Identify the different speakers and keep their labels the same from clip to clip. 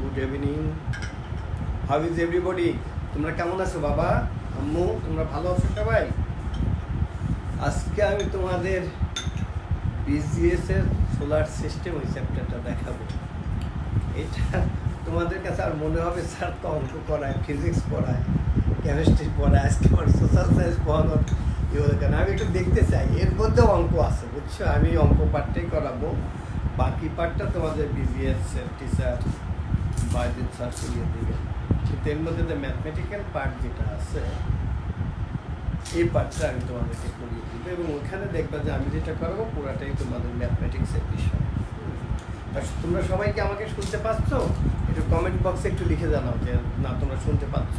Speaker 1: Good evening. How is everybody? তোমরা কেমন আছো বাবা, আম্মু? তোমরা ভালো আছো সবাই? আজকে আমি তোমাদের বিজিএস এর সোলার সিস্টেম ওই চ্যাপ্টারটা দেখাবো। এটা তোমাদের কাছে আর মনে হবে স্যার তো অঙ্ক পড়ায়, ফিজিক্স পড়ায়, কেমিস্ট্রি পড়ায়, আজকে আমার সোশ্যাল সায়েন্স পড়ানোর কেন আমি একটু দেখতে চাই এর মধ্যেও অঙ্ক আছে, বুঝছো? আমি অঙ্ক পার্টটাই করাবো, বাকি পার্টটা তোমাদের বিজিএস এর টিচার বাইদিন স্যার করিয়ে দিবে। কিন্তু এর মধ্যে যে ম্যাথমেটিক্যাল পার্ট যেটা আছে এই পার্টটা আমি তোমাদেরকে করিয়ে দিব, এবং ওখানে দেখবা যে আমি যেটা করাবো পুরাটাই তোমাদের ম্যাথমেটিক্সের বিষয়। তোমরা সবাইকে আমাকে শুনতে পাচ্ছ? একটু কমেন্ট বক্সে একটু লিখে জানাও যে না তোমরা শুনতে পাচ্ছ।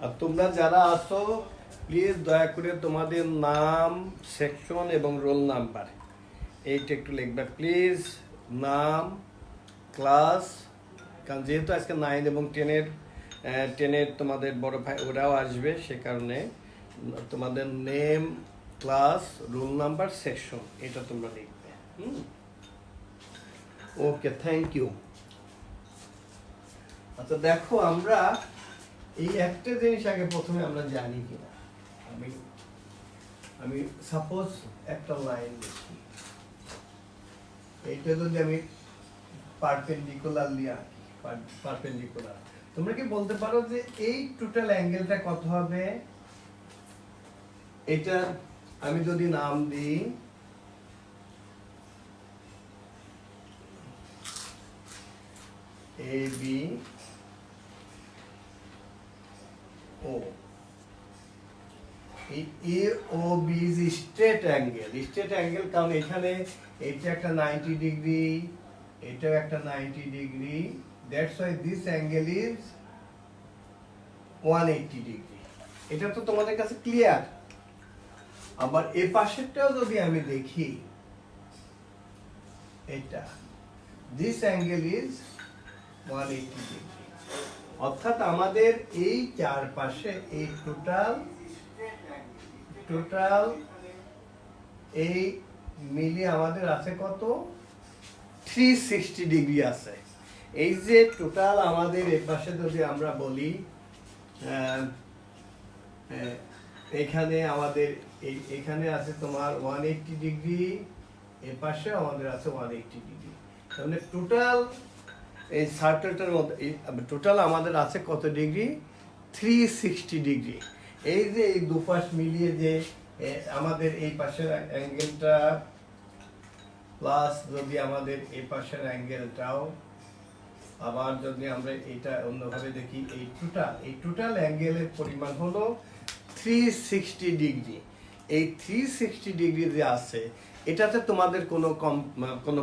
Speaker 1: আর তোমরা যারা আছো প্লিজ দয়া করে তোমাদের নাম, সেকশন এবং রোল নাম্বার এইটা একটু লিখবে প্লিজ। নাম, ক্লাস, কারণ যেহেতু আজকে 9 এবং 10-এর তোমাদের বড় ভাই ওরাও আসবে, সে কারণে তোমাদের name, class, roll number, section এটা তোমরা লিখবে। ওকে, থ্যাংক ইউ। আচ্ছা দেখো, আমরা এই একটা জিনিস আগে প্রথমে আমরা জানি কিনা। আমি সাপোজ একটা লাইন লিখি, এইটা যদি আমি পারপেন্ডিকুলারলি আঁকি, পারপেন্ডিকুলার, তোমরা কি বলতে পারো যে এই টোটাল অ্যাঙ্গেলটা কত হবে? এটা আমি যদি নাম দিই A B O, A O B is straight angle, কারণ এখানে এটা একটা 90 ডিগ্রি, এটাও একটা 90 degree, that's why this angle is 180 degree. এটা তো তোমাদের কাছে ক্লিয়ার? আবার এ পাশেরটাও যদি আমি দেখি, এটা দিস অ্যাঙ্গেল ইজ 180 ডিগ্রি। অর্থাৎ আমাদের এই চারপাশে এই টোটাল এই মিলিয়ে আমাদের আছে কত? 360 ডিগ্রি আছে। এই যে টোটাল আমাদের এই পাশে যদি আমরা বলি, এখানে আমাদের এখানে আছে তোমার 180 ডিগ্রি, এর পাশে আমাদের আছে 180 ডিগ্রি, তাহলে টোটাল এই সার্কেলটার মধ্যে টোটাল আমাদের আছে কত ডিগ্রি? 360 ডিগ্রি। এই যে এই দুপাশ মিলিয়ে যে আমাদের এই পাশের অ্যাঙ্গেলটা প্লাস যদি আমাদের এই পাশের অ্যাঙ্গেলটাও, আবার যদি আমরা এটা অন্যভাবে দেখি, এই টোটাল অ্যাঙ্গেলের পরিমাণ হলো 360 ডিগ্রি। এই 360 ডিগ্রি যে আছে এটাতে তোমাদের কোনো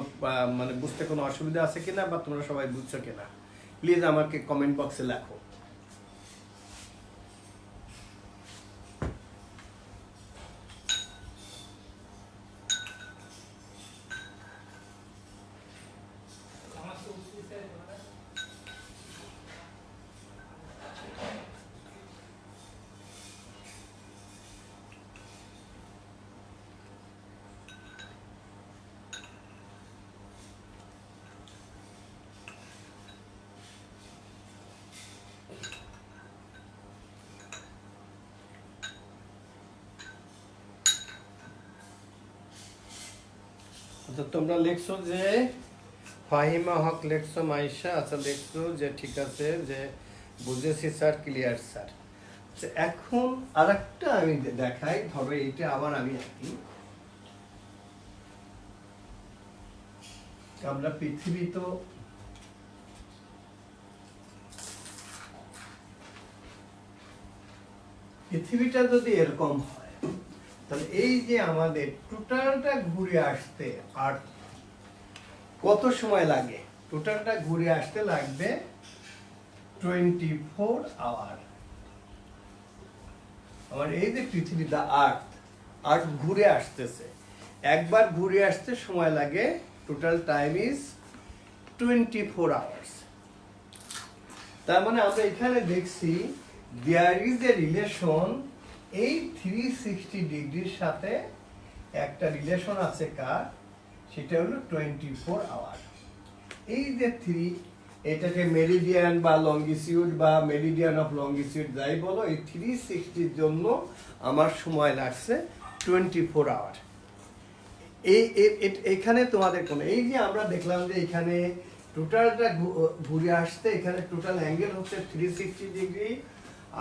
Speaker 1: মানে বুঝতে কোনো অসুবিধা আছে কিনা, বা তোমরা সবাই বুঝছো কিনা প্লিজ আমাকে কমেন্ট বক্সে লেখো। আচ্ছা তোমরা লিখছো যে ফাহিমা হক, লিখছো মাইশা, আচ্ছা লিখছো যে ঠিক আছে, যে বুঝেছি স্যার, ক্লিয়ার স্যার। এখন আরেকটা আমি দেখাই, ধরো এইটা আবার আমি আঁকি। আমরা পৃথিবীটা যদি এরকম হয়, তাহলে এই যে আমাদের টোটালটা ঘুরে আসতে আর কত সময় লাগে? টোটালটা ঘুরে আসতে লাগবে 24 আওয়ার। আমার এই যে পৃথিবী দা আর্থ ঘুরে আসতেছে, একবার ঘুরে আসতে সময় লাগে, টোটাল টাইম ইজ 24 আওয়ার্স। তার মানে আমরা এখানে দেখছি দেয়ার ইজ এ রিলেশন, এই 360 ডিগ্রির সাথে একটা রিলেশন আছে কার, সেটা হলো 24 আওয়ার। এই যে এটাকে মেরিডিয়ান বা লঙ্গিটিউড বা মেরিডিয়ান অফ লঙ্গিটিউড যাই বলো, এই 360 জন্য আমার সময় লাগছে 24 আওয়ার। এখানে তোমাদের কোনো এই যে আমরা দেখলাম যে এখানে টোটালটা ঘুরে আসতে, এখানে টোটাল অ্যাঙ্গেল হচ্ছে 360 ডিগ্রি,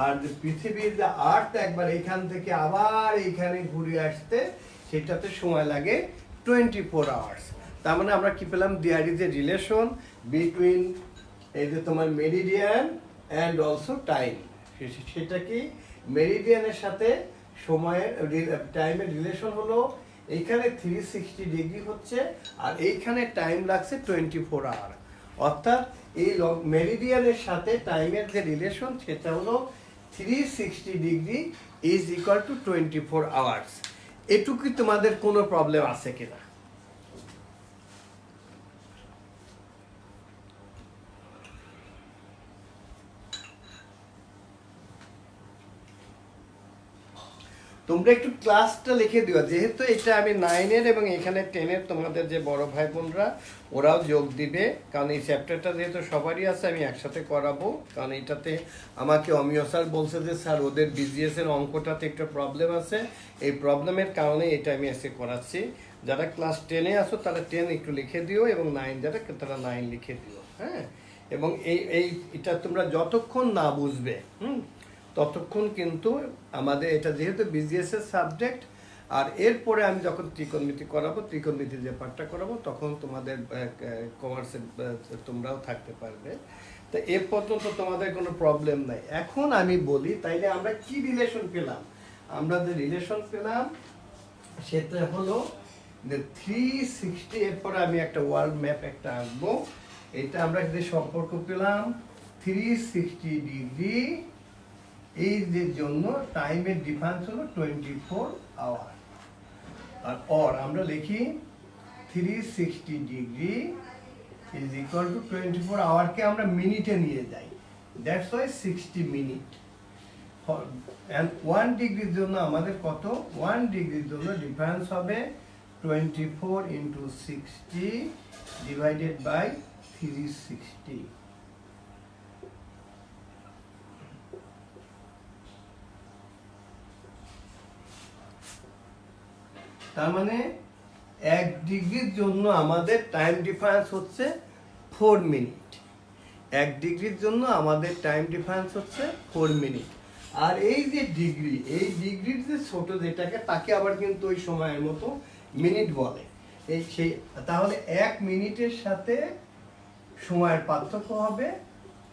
Speaker 1: আর পৃথিবীর যে আর্থ একবার এখান থেকে আবার এইখানে ঘুরে আসতে সেটাতে সময় লাগে 24 আওয়ার্স। তার মানে আমরা কি পেলাম, there is a relation between এই যে তোমার মেরিডিয়ান অ্যান্ড অলসো টাইম। সেটা কি, মেরিডিয়ানের সাথে সময়ের টাইমের রিলেশন হলো এইখানে 360 ডিগ্রি হচ্ছে, আর এইখানে টাইম লাগছে 24 আওয়ার। অর্থাৎ এই মেরিডিয়ানের সাথে টাইমের যে রিলেশন সেটা হলো 360 degree is equal two 24 hours. এটুকুই তোমাদের কোনো প্রবলেম আছে কিনা? তোমরা একটু ক্লাসটা লিখে দিও, যেহেতু এটা আমি 9-এর এবং এখানে 10-এর তোমাদের যে বড় ভাই বোনরা ওরাও যোগ দিবে, কারণ এই চ্যাপ্টারটা যেহেতু সবারই আছে আমি একসাথে করাবো। কারণ এটাতে আমাকে অমিয় স্যার বলছে যে স্যার ওদের বিজিএসের অঙ্কটাতে একটা প্রবলেম আছে, এই প্রবলেমের কারণে এটা আমি আজকে করাচ্ছি। যারা ক্লাস 10-এ আসো তারা 10 একটু লিখে দিও, এবং 9 যারা তারা 9 লিখে দিও, হ্যাঁ। এবং এটা তোমরা যতক্ষণ না বুঝবে ততক্ষণ কিন্তু আমাদের এটা যেহেতু বিজিএস এর সাবজেক্ট, আর এরপরে আমি যখন ত্রিকোণমিতি করাবো, ত্রিকোণমিতির যে পাঠটা করাবো, তখন তোমাদের কমার্সের তোমরাও থাকতে পারবে। তো এ পর্যন্ত তোমাদের কোনো প্রবলেম নাই। এখন আমি বলি তাইলে আমরা কি রিলেশন পেলাম, আমরা যে রিলেশন পেলাম সেটা হলো যে 360, এরপরে আমি একটা ওয়ার্ল্ড ম্যাপ একটা আঁকবো। এটা আমরা যে সম্পর্ক পেলাম 360 ডিগ্রি, এই যে জন্য টাইমের ডিফারেন্স হলো 24 আওয়ার। আর আমরা লিখি 360 ডিগ্রি ইজ ইকুয়াল টু 24 আওয়ারকে আমরা মিনিটে নিয়ে যাই, দ্যাটস ওয়াই 60 মিনিট। অ্যান্ড 1 ডিগ্রির জন্য আমাদের কত, 1 ডিগ্রির জন্য ডিফারেন্স হবে 24 ইন্টু 60 ডিভাইডেড বাই 360। তার মানে 1 ডিগ্রির জন্য আমাদের টাইম ডিফারেন্স হচ্ছে 4 মিনিট। 1 ডিগ্রির জন্য আমাদের টাইম ডিফারেন্স হচ্ছে 4 মিনিট। আর এই যে ডিগ্রি, এই ডিগ্রির যে ছোট যেটাকে, তাকে আবার কিন্তু ওই সময়ের মতো মিনিট বলে। তাহলে 1 মিনিটের সাথে সময়ের পার্থক্য হবে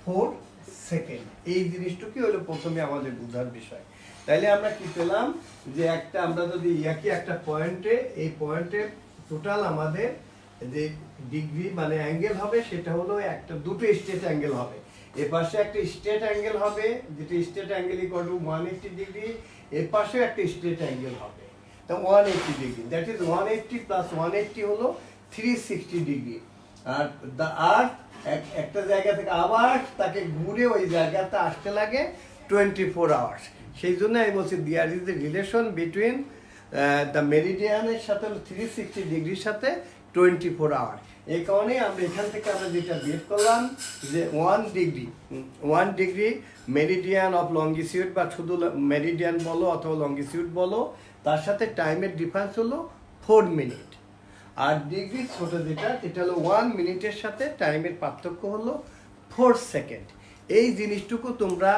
Speaker 1: 4 সেকেন্ড। এই জিনিসটুকি হলো প্রথমে আমাদের বোঝার বিষয়। তাইলে আমরা কি পেলাম, যে আমরা যদি একই একটা পয়েন্টে, এই পয়েন্টে টোটাল আমাদের যে ডিগ্রি মানে অ্যাঙ্গেল হবে সেটা হলো দুটো স্ট্রেট অ্যাঙ্গেল হবে। এর পাশে একটা স্ট্রেট অ্যাঙ্গেল হবে, যেটা straight angle equal to 180 degree, এর পাশে একটা স্ট্রেট অ্যাঙ্গেল হবে, তো 180 ডিগ্রি। দ্যাট ইজ 180 প্লাস 180 হলো 360 ডিগ্রি। আর দ্য আর্থ একটা জায়গা থেকে আবার তাকে ঘুরে ওই জায়গাতে আসতে লাগে 24 আওয়ার্স। সেই জন্য আমি বলছি there is the relation between the মেরিডিয়ানের সাথে 360 ডিগ্রির সাথে 24 আওয়ার। এই কারণেই আমরা এখান থেকে আমরা যেটা বের করলাম যে 1 ডিগ্রি মেরিডিয়ান অফ লঙ্গিটিউড, বা শুধু মেরিডিয়ান বলো অথবা লঙ্গিটিউড বলো, তার সাথে টাইমের ডিফারেন্স হলো 4 মিনিট। আর ডিগ্রি ছোট যেটা হলো 1 মিনিটের সাথে টাইমের পার্থক্য হলো 4 সেকেন্ড। এই জিনিসটুকু তোমরা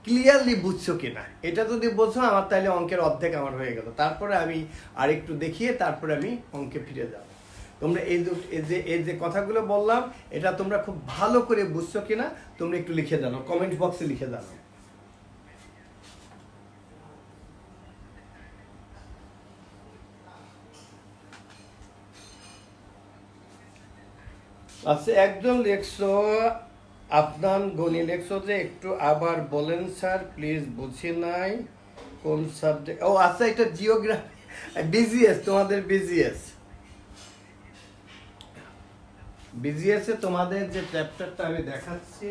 Speaker 1: ক্লিয়ারলি বুঝছো কিনা, এটা যদি বোঝো আমার তাহলে অঙ্কের অর্ধেক আমার হয়ে গেল। তারপরে আমি আরেকটু দেখিয়ে তারপরে আমি অঙ্কে ফিরে যাব। তোমরা এই যে কথাগুলো বললাম এটা তোমরা খুব ভালো করে বুঝছো কিনা তোমরা একটু লিখে জানো, কমেন্ট বক্সে লিখে জানো। আচ্ছা, একজন লেখছো, আপনার গণি লেখছো যে একটু আবার বলেন স্যার প্লিজ, বুঝি নাই। কোন সাবজেক্ট, ও আচ্ছা এটা জিওগ্রাফি, বিজিএস, তোমাদের বিজিএস, বিজিএস এ তোমাদের যে চ্যাপ্টারটা আমি দেখাচ্ছি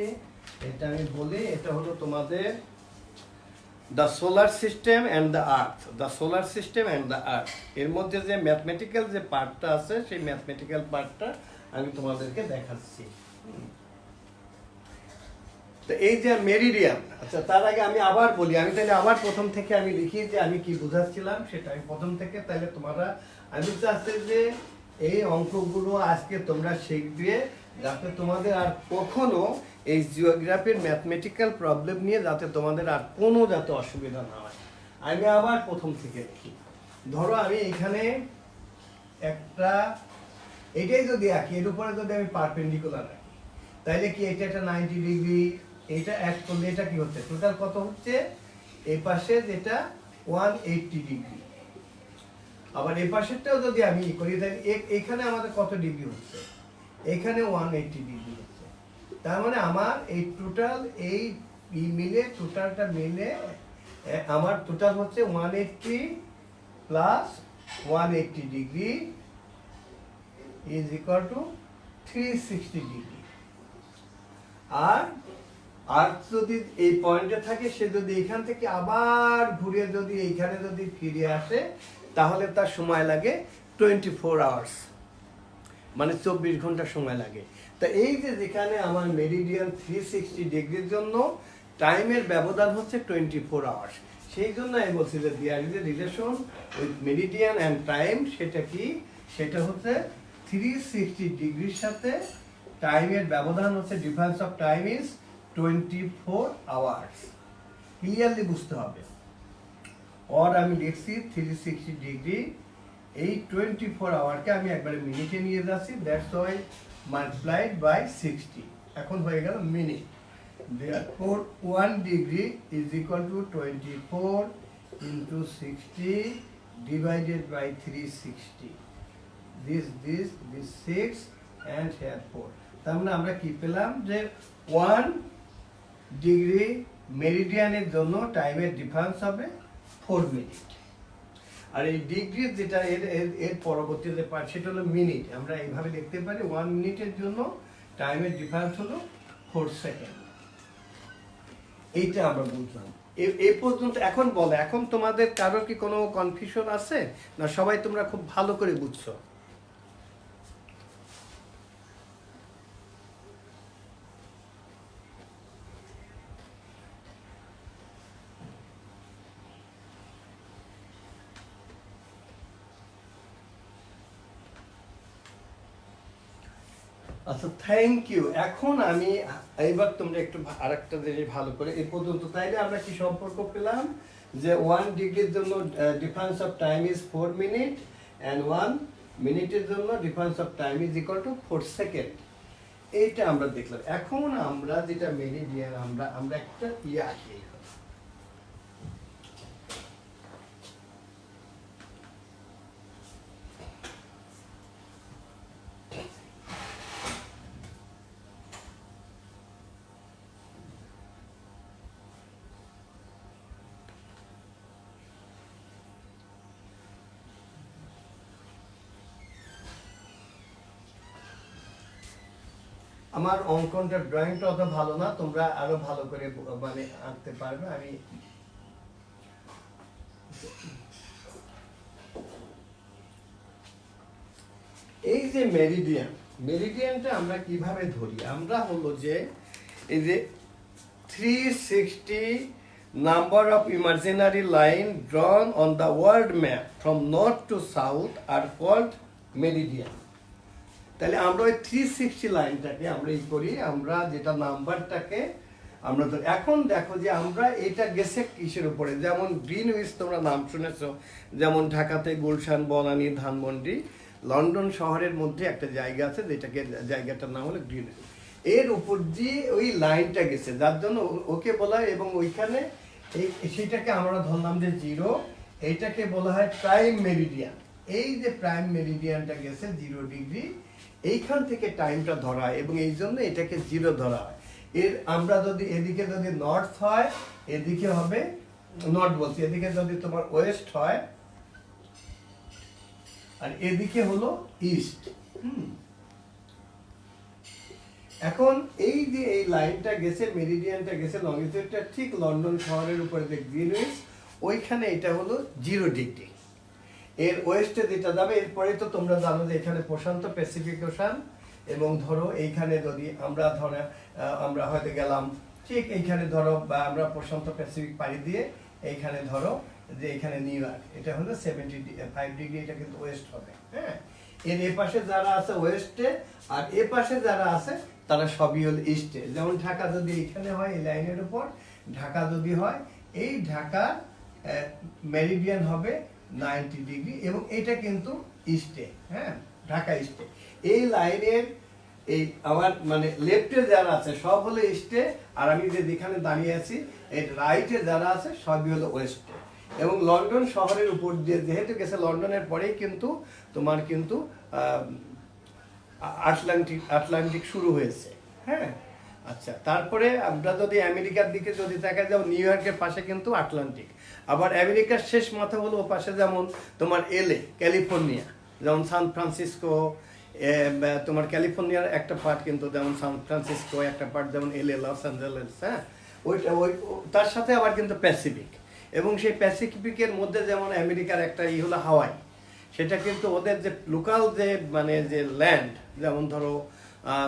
Speaker 1: এটা আমি বলি, এটা হলো তোমাদের the solar system and the earth, the solar system and the earth. এর মধ্যে যে ম্যাথমেটিক্যাল যে পার্টটা আছে সেই ম্যাথমেটিক্যাল পার্টটা আমি তোমাদেরকে দেখাচ্ছি। তো এই যে মেরিডিয়ান, আচ্ছা তার আগে আমি আবার বলি, আমি তাহলে আবার প্রথম থেকে আমি লিখি যে আমি কি বুঝাচ্ছিলাম সেটা আমি প্রথম থেকে, তাহলে তোমরা, আমি চাচ্ছি যে এই অঙ্কগুলো আজকে তোমরা শিখবে যাতে তোমাদের আর কখনো এই জিওগ্রাফির ম্যাথমেটিক্যাল প্রবলেম নিয়ে যাতে তোমাদের আর কোনো যাতে অসুবিধা না হয়। আমি আবার প্রথম থেকে লিখি। ধরো আমি এখানে একটা, এটাই যদি আঁকি, এর উপরে যদি আমি পারপেন্ডিকুলার রাখি তাহলে কি এটা একটা 90 ডিগ্রি, এটা এক করলে এটা কি হচ্ছে, টোটাল কত হচ্ছে, এই পাশে যেটা 180 ডিগ্রি, আবার এই পাশেরটাও যদি আমি করি তাহলে এখানে আমাদের কত ডিগ্রি হচ্ছে, এখানে 180 ডিগ্রি হচ্ছে। তার মানে আমার এই টোটাল এই মিলে, টোটালটা মিলে আমার টোটাল হচ্ছে 180 plus 180 degree is equal to 360 degree. আর আর্থ যদি এই পয়েন্টে থাকে, সে যদি এখান থেকে আবার ঘুরে যদি এইখানে যদি ফিরে আসে তাহলে তার সময় লাগে 24 আওয়ার্স, মানে 24 ঘন্টা সময় লাগে। তা এই যে যেখানে আমার মেরিডিয়ান 360 ডিগ্রির জন্য টাইমের ব্যবধান হচ্ছে 24 আওয়ার্স, সেই জন্য আমি বলছি যে there is a relation with meridian and time. সেটা কি, সেটা হচ্ছে 360 ডিগ্রির সাথে টাইমের ব্যবধান হচ্ছে, difference of time is 24 hours. Clearly বুঝতে হবে। আর আমি লিখছি 360 ডিগ্রি, এই 24 আওয়ারকে আমি একবারে মিনিটে নিয়ে যাচ্ছি, দ্যাটস ওয়াই মাল্টিপ্লাইড বাই 60, এখন হয়ে গেল minute. Therefore 1 degree is equal to 24 into 60 divided by 360. This 6 and here 4. তার মানে আমরা কি পেলাম যে 1 ডিগ্রি মেরিডিয়ানের জন্য টাইমের ডিফারেন্স হবে 4 মিনিট। আর এই ডিগ্রি যেটা এর পরবর্তীতে পার্ট সেটা হলো মিনিট। আমরা এইভাবে লিখতে পারি 1 মিনিটের জন্য টাইমের ডিফারেন্স হলো 4 সেকেন্ড। এইটা আমরা বুঝলাম এই পর্যন্ত। এখন বলো, এখন তোমাদের কারো কি কোনো কনফিউশন আছে না সবাই তোমরা খুব ভালো করে বুঝছো? আচ্ছা, থ্যাংক ইউ। এখন আমি এইবার তোমরা একটু আরেকটা জিনিস ভালো করে এই পর্যন্ত, তাইলে আমরা কি সম্পর্ক পেলাম যে 1 ডিগ্রির জন্য difference of time is 4 minute and 1 মিনিটের জন্য difference of time is equal two 4 second. এইটা আমরা দেখলাম। এখন আমরা যেটা মেরিডিয়ান, আমরা একটা আঁকি। আমার অঙ্কনটা ড্রয়িংটা অত ভালো না, তোমরা আরো ভালো করে মানে আঁকতে পারবে। আমি এই যে মেরিডিয়ানটা আমরা কিভাবে ধরি, আমরা হলো যে এই যে 360 number of imaginary line drawn on the world map from north to south are called meridian. তাহলে আমরা ওই 360 লাইনটাকে আমরা করি, আমরা যেটা নাম্বারটাকে আমরা তো এখন দেখো যে আমরা এটা গেছে কিসের উপরে, যেমন গ্রিনউইচ তোমরা নাম শুনেছো, যেমন ঢাকাতে গুলশান, বনানী, ধানমন্ডি, লন্ডন শহরের মধ্যে একটা জায়গা আছে যেটাকে, জায়গাটার নাম হলো গ্রিনউইচ। এর উপর দিয়ে ওই লাইনটা গেছে, যার জন্য ওকে বলা হয়, এবং ওইখানে সেটাকে আমরা ধরলাম যে 0, এইটাকে বলা হয় প্রাইম মেরিডিয়ান। এই যে প্রাইম মেরিডিয়ানটা গেছে 0 ডিগ্রি, এইখান থেকে টাইমটা ধরা হয় এবং এই জন্য এটাকে 0 ধরা হয়। এর আমরা যদি এদিকে যদি নর্থ হয়, এদিকে হবে নর্থ বলছি, এদিকে যদি তোমার ওয়েস্ট হয় আর এদিকে হলো ইস্ট। এখন এই যে এই লাইনটা গেছে, মেরিডিয়ানটা গেছে লঙ্গিটিউডটা ঠিক লন্ডন শহরের উপরে যে গ্রিনউইচ, ওইখানে এটা হলো 0 ডিগ্রি। এর ওয়েস্টে যেটা যাবে, এরপরে তো তোমরা জানো যে এখানে প্রশান্ত প্যাসিফিক ওশান, এবং ধরো এইখানে যদি আমরা হয়তো গেলাম ঠিক এইখানে ধরো, বা আমরা প্রশান্ত প্যাসিফিক পাড়ি দিয়ে এইখানে ধরো যে এখানে নিউ ইয়র্ক, এটা হলো 75 ডিগ্রি, এটা কিন্তু ওয়েস্ট হবে। হ্যাঁ, এর এ পাশে যারা আছে ওয়েস্টে, আর এ পাশে যারা আছে তারা সবই হল ইস্টে। যেমন ঢাকা যদি এখানে হয় এই লাইনের উপর, ঢাকা যদি হয়, এই ঢাকার মেরিডিয়ান হবে 90 ডিগ্রি, এবং এটা কিন্তু ইস্টে। হ্যাঁ, ঢাকা ইস্টে। এই লাইনের এই আমার মানে লেফটে যারা আছে সব হলো ইস্টে, আর আমি যে যেখানে দাঁড়িয়ে আছি এর রাইটে যারা আছে সবই হলো ওয়েস্টে। এবং লন্ডন শহরের উপর দিয়ে যেহেতু গেছে, লন্ডনের পরেই কিন্তু তোমার কিন্তু আটলান্টিক শুরু হয়েছে। হ্যাঁ, আচ্ছা, তারপরে আমরা যদি আমেরিকার দিকে যদি দেখা যাও, নিউ ইয়র্কের পাশে কিন্তু আটলান্টিক। আবার আমেরিকার শেষ মাথা হলো ও পাশে, যেমন তোমার LA ক্যালিফোর্নিয়া, যেমন সান ফ্রান্সিসকো, তোমার ক্যালিফোর্নিয়ার একটা পার্ট কিন্তু, যেমন সান ফ্রান্সিসকো একটা পার্ট, যেমন LA লস অ্যাঞ্জেলেস। হ্যাঁ, তার সাথে আবার কিন্তু প্যাসিফিক, এবং সেই প্যাসিফিকের মধ্যে যেমন আমেরিকার একটা হলো হাওয়াই, সেটা কিন্তু ওদের যে লোকাল যে মানে যে ল্যান্ড, যেমন ধরো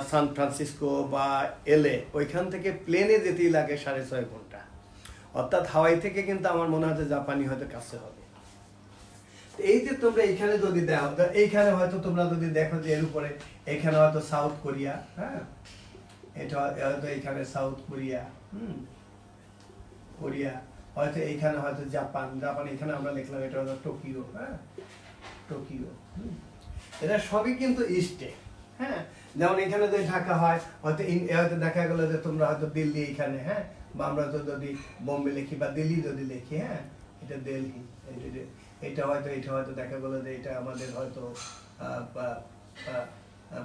Speaker 1: সান ফ্রান্সিসকো বা LA, ওইখান থেকে প্লেনে যেতেই লাগে 6.5 ঘন্টা। অর্থাৎ হাওয়াই থেকে কিন্তু আমার মনে হয় জাপানি হয়তো কাছে হবে। এই যে তোমরা এইখানে যদি দেখো, এইখানে হয়তো তোমরা যদি দেখো যে এর উপরে এখানে হয়তো সাউথ কোরিয়া। হ্যাঁ, এটা হয়তো এখানে সাউথ কোরিয়া, কোরিয়া হয়তো এইখানে হয়তো জাপান, এখানে আমরা লিখলাম এটা হলো টোকিও। হ্যাঁ, টোকিও। এটা সবই কিন্তু ইস্টে। হ্যাঁ, যেমন এখানে যদি ঢাকা হয়, হয়তো হয়তো দেখা গেলো যে তোমরা হয়তো দিল্লি এখানে। হ্যাঁ, বা আমরা তো যদি বোম্বে লিখি বা দিল্লি যদি লিখি, হ্যাঁ, এটা দিল্লি। এটা হয়তো দেখা গেলো যে এটা আমাদের হয়তো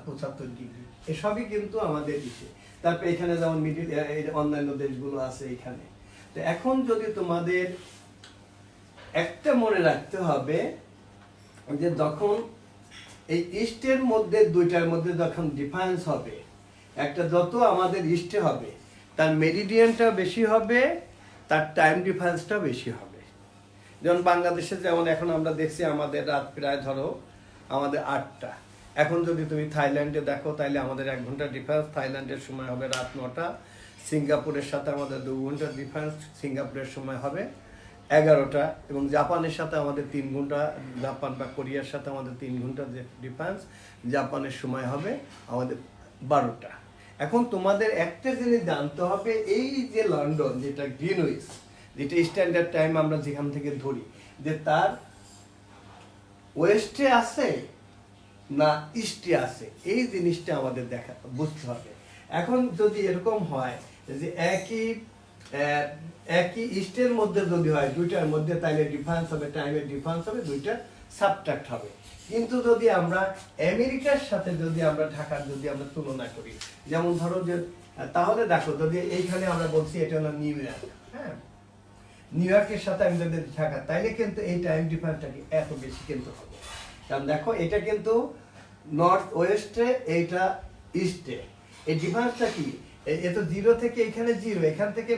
Speaker 1: 75 ডিগ্রি। এসবই কিন্তু আমাদের ইসে। তারপরে এখানে যেমন মিডিল, অন্যান্য দেশগুলো আছে এখানে। তো এখন যদি তোমাদের একটা মনে রাখতে হবে যে যখন এই ইস্টের মধ্যে দুইটার মধ্যে যখন ডিফারেন্স হবে, একটা যত আমাদের ইস্টে হবে তার মেরিডিয়ানটা বেশি হবে, তার টাইম ডিফারেন্সটা বেশি হবে। যেমন বাংলাদেশে যেমন এখন আমরা দেখছি আমাদের রাত প্রায় ধরো আমাদের 8টা। এখন যদি তুমি থাইল্যান্ডে দেখো তাহলে আমাদের 1 ঘন্টা ডিফারেন্স, থাইল্যান্ডের সময় হবে রাত 9টা। সিঙ্গাপুরের সাথে আমাদের 2 ঘন্টা ডিফারেন্স, সিঙ্গাপুরের সময় হবে 11টা। এবং জাপানের সাথে আমাদের 3 ঘন্টা, জাপান বা কোরিয়ার সাথে আমাদের 3 ঘন্টা যে ডিফারেন্স, জাপানের সময় হবে আমাদের 12টা। এখন তোমাদের একটা জিনিস জানতে হবে, এই যে লন্ডন যেটা গ্রিনউইচ, যেটা স্ট্যান্ডার্ড টাইম আমরা যেখান থেকে ধরি, যে তার ওয়েস্টে আছে না ইস্টে আছে, এই জিনিসটা আমাদের বুঝতে হবে। এখন যদি এরকম হয় যে একই ইস্টের মধ্যে যদি হয় দুইটার মধ্যে, তাহলে ডিফারেন্স হবে, টাইমের ডিফারেন্স হবে, দুইটা সাবট্রাক্ট হবে। কিন্তু যদি আমরা আমেরিকার সাথে যদি আমরা ঢাকার যদি আমরা তুলনা করি, যেমন ধরো যে, তাহলে দেখো যদি এইখানে আমরা বলছি এটা হলো নিউ ইয়র্ক। হ্যাঁ, নিউ ইয়র্কের সাথে আমি যদি ঢাকা, তাইলে কিন্তু এই টাইম ডিফারেন্সটা এত বেশি কিন্তু হবে। কারণ দেখো এটা কিন্তু নর্থ ওয়েস্টে, এইটা ইস্টে। এই ডিফারেন্সটা কি? এ তো 0 থেকে এখানে 0, এখান থেকে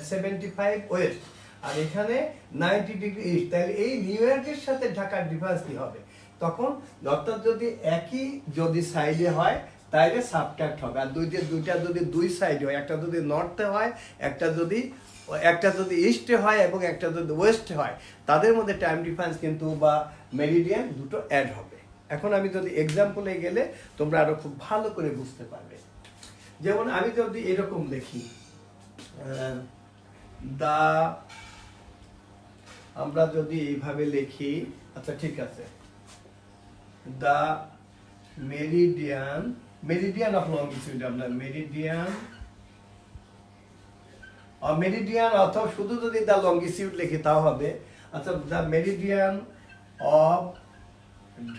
Speaker 1: 75 ওয়েস্ট, আর এখানে 90 ডিগ্রি ইস্ট। তাহলে এই নিউ ইয়র্কের সাথে ঢাকার ডিফারেন্স কি হবে? তখন অর্থাৎ যদি একই যদি সাইডে হয় তাহলে সাবট্রাক্ট হবে, আর দুইটা যদি দুই সাইডে হয়, একটা যদি নর্থে হয়, একটা যদি ইস্টে হয়, এবং একটা যদি ওয়েস্টে হয়, তাদের মধ্যে টাইম ডিফারেন্স কিন্তু বা মেরিডিয়ান দুটো অ্যাড হবে। এখন আমি যদি এক্সাম্পলে গেলে তোমরা আরো খুব ভালো করে বুঝতে পারবে। যেমন আমি যদি এরকম লিখি, আমরা যদি এইভাবে লিখি, আচ্ছা ঠিক আছে, দা মেরিডিয়ান অফ লঙ্গিটিউড, আমরা মেরিডিয়ান অথবা শুধু যদি দা লঙ্গিটিউড লিখি তাও হবে। আচ্ছা, the meridian of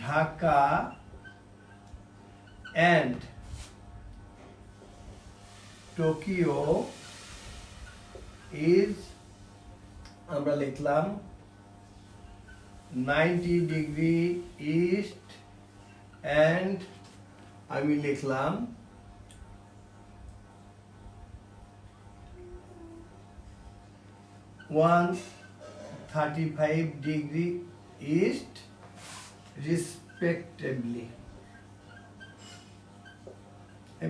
Speaker 1: Dhaka and Tokyo is আমরা লিখলাম 90 ডিগ্রি ইস্ট অ্যান্ড আমি লিখলাম 135 ডিগ্রি ইস্ট রেসপেক্টিভলি।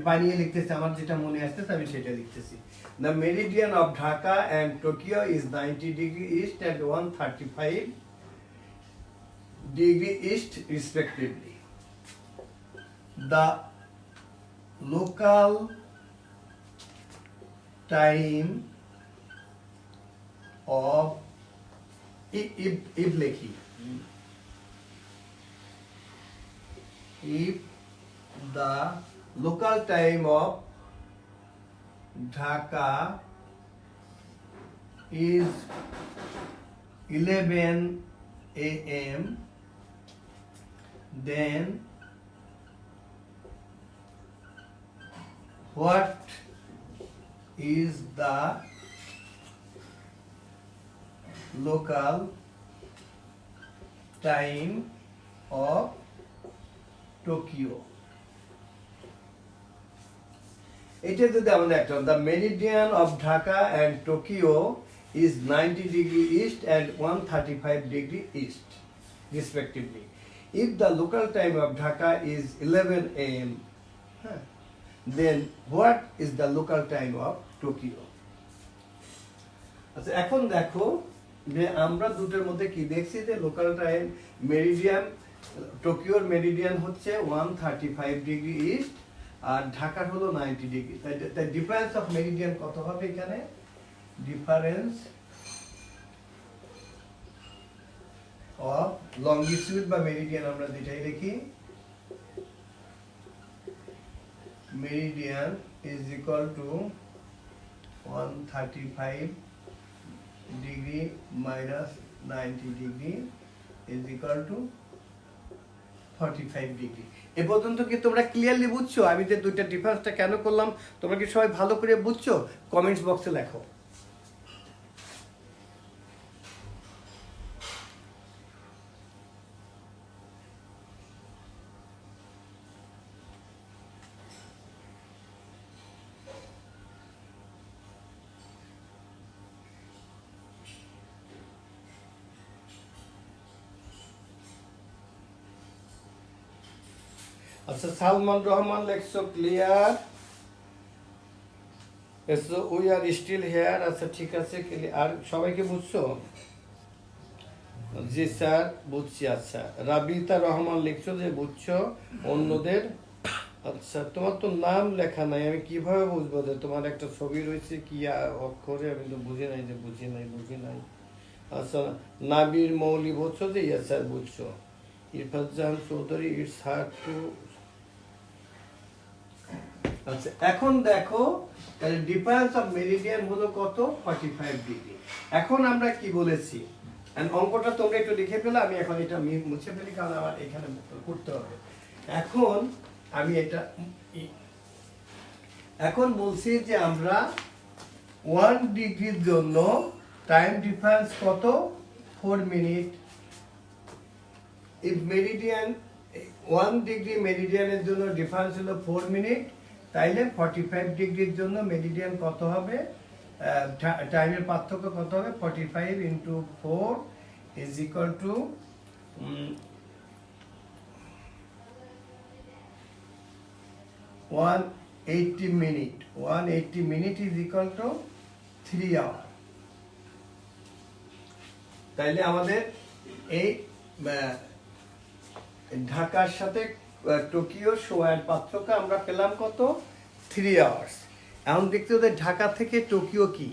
Speaker 1: বানিয়ে লিখতেছি, আমার যেটা মনে আসতেছে আমি সেটা লিখতেছি। The meridian of Dhaka and Tokyo is 90 degree east and 135 degree east respectively. The local time of if লেখি, if the local time of Dhaka is 11 a.m. then what is the local time of Tokyo? এটা যদি আমাদের একটা, the meridian of Dhaka and Tokyo is 90 degree east and 135 degree east respectively. If the local time of Dhaka is 11 a.m. then what is the local time of Tokyo? আচ্ছা, এখন দেখো যে আমরা দুটোর মধ্যে কি দেখছি, যে লোকাল টাইম মেরিডিয়ান, টোকিওর মেরিডিয়ান হচ্ছে 135 ডিগ্রি ইস্ট আর ঢাকার হলো 90 ডিগ্রি। তাই ডিফারেন্স অফ মেরিডিয়ান কত হবে এখানে? ডিফারেন্স অফ লঙ্গিটিউড বা মেরিডিয়ান আমরা যেটাই লিখি, meridian is equal to 135 degree minus 90 degree is equal to 45 degree. এ পর্যন্ত কি তোমরা ক্লিয়ারলি বুঝছো আমি যে দুইটা ডিফারেন্সটা কেন করলাম? তোমরা কি সবাই ভালো করে বুঝছো? কমেন্টস বক্সে লেখো। আচ্ছা, সালমান রহমান লেখছো ক্লিয়ার, এসো উই আর স্টিল হেয়ার। আচ্ছা ঠিক আছে, আর সবাইকে বুঝছো? জি স্যার বুঝছি। আচ্ছা, রাবিতা রহমান লিখছো যে বুঝছো অন্যদের। আচ্ছা, তোমার তো নাম লেখা নাই, আমি কিভাবে বুঝবো যে তোমার একটা ছবি রয়েছে কি অক্ষরে? আমি তো বুঝি নাই যে বুঝি নাই। আচ্ছা, নাবির মৌলি বুঝছো যে ইয়ে স্যার বুঝছো। ইরফাত জাহান চৌধুরী, ইটস হার্ড টু। আচ্ছা, এখন দেখো তাহলে ডিফারেন্স অফ মেরিডিয়ান হলো কত? 45 ডিগ্রি। এখন আমরা কি বলেছি, অঙ্কটা তোমরা একটু লিখে ফেলো, আমি এখন এটা মুছে ফেলি কারণ আমার এখানে করতে হবে। এখন আমি এটা এখন বলছি যে আমরা 1 ডিগ্রির জন্য টাইম ডিফারেন্স কত? 4 মিনিট। ইফ মেরিডিয়ান 1 ডিগ্রি মেরিডিয়ানের জন্য ডিফারেন্স হলো 4 মিনিট, তাইলে 45 ডিগ্রির জন্য মেরিডিয়ান কত হবে? টাইমের পার্থক্য কত হবে? 45 into 4 is equal to 180 minute. 180 minute is equal to 3 hour. তাইলে আমাদের এই ঢাকার সাথে টোকিও সময়ের পার্থক্য আমরা পেলাম কত? 3 আওয়ার্স। এখন দেখতে হবে ঢাকা থেকে টোকিও কি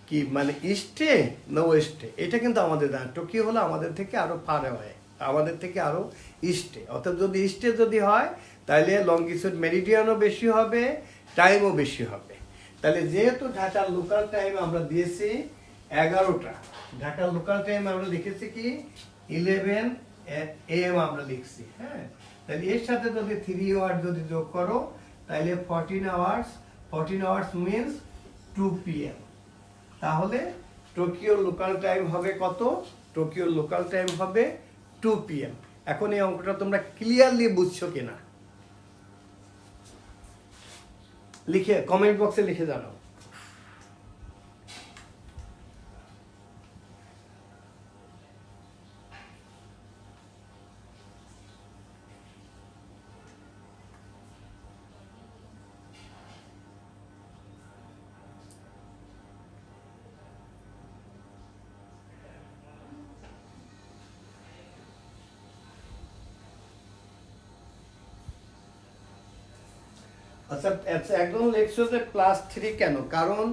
Speaker 1: কি মানে ইস্টে না ওয়েস্টে? এটা কিন্তু আমাদের জানা। টোকিও হলো আমাদের থেকে আরো পারে হয়, আমাদের থেকে আরো ইস্টে। অর্থাৎ যদি ইস্টে যদি হয় তাহলে লঙ্গিটিউড মেরিডিয়ানও বেশি হবে, টাইমও বেশি হবে। তাহলে যেহেতু ঢাকার লোকাল টাইম আমরা দিয়েছি 11টা, ঢাকার লোকাল টাইম আমরা লিখেছি কি 11 AM আমরা লিখছি। হ্যাঁ, তাহলে এর সাথে যদি 3 আওয়ার যদি যোগ করো তাহলে 14 আওয়ার্স। 14 hours means 2 PM। তাহলে টোকিও লোকাল টাইম হবে কত? টোকিও লোকাল টাইম হবে 2 PM। এখন এই অঙ্কটা তোমরা ক্লিয়ারলি বুঝছো কিনা লিখে কমেন্ট বক্সে লিখে জানাও। আচ্ছা একদম লেখছো যে +3 কেন? কারণ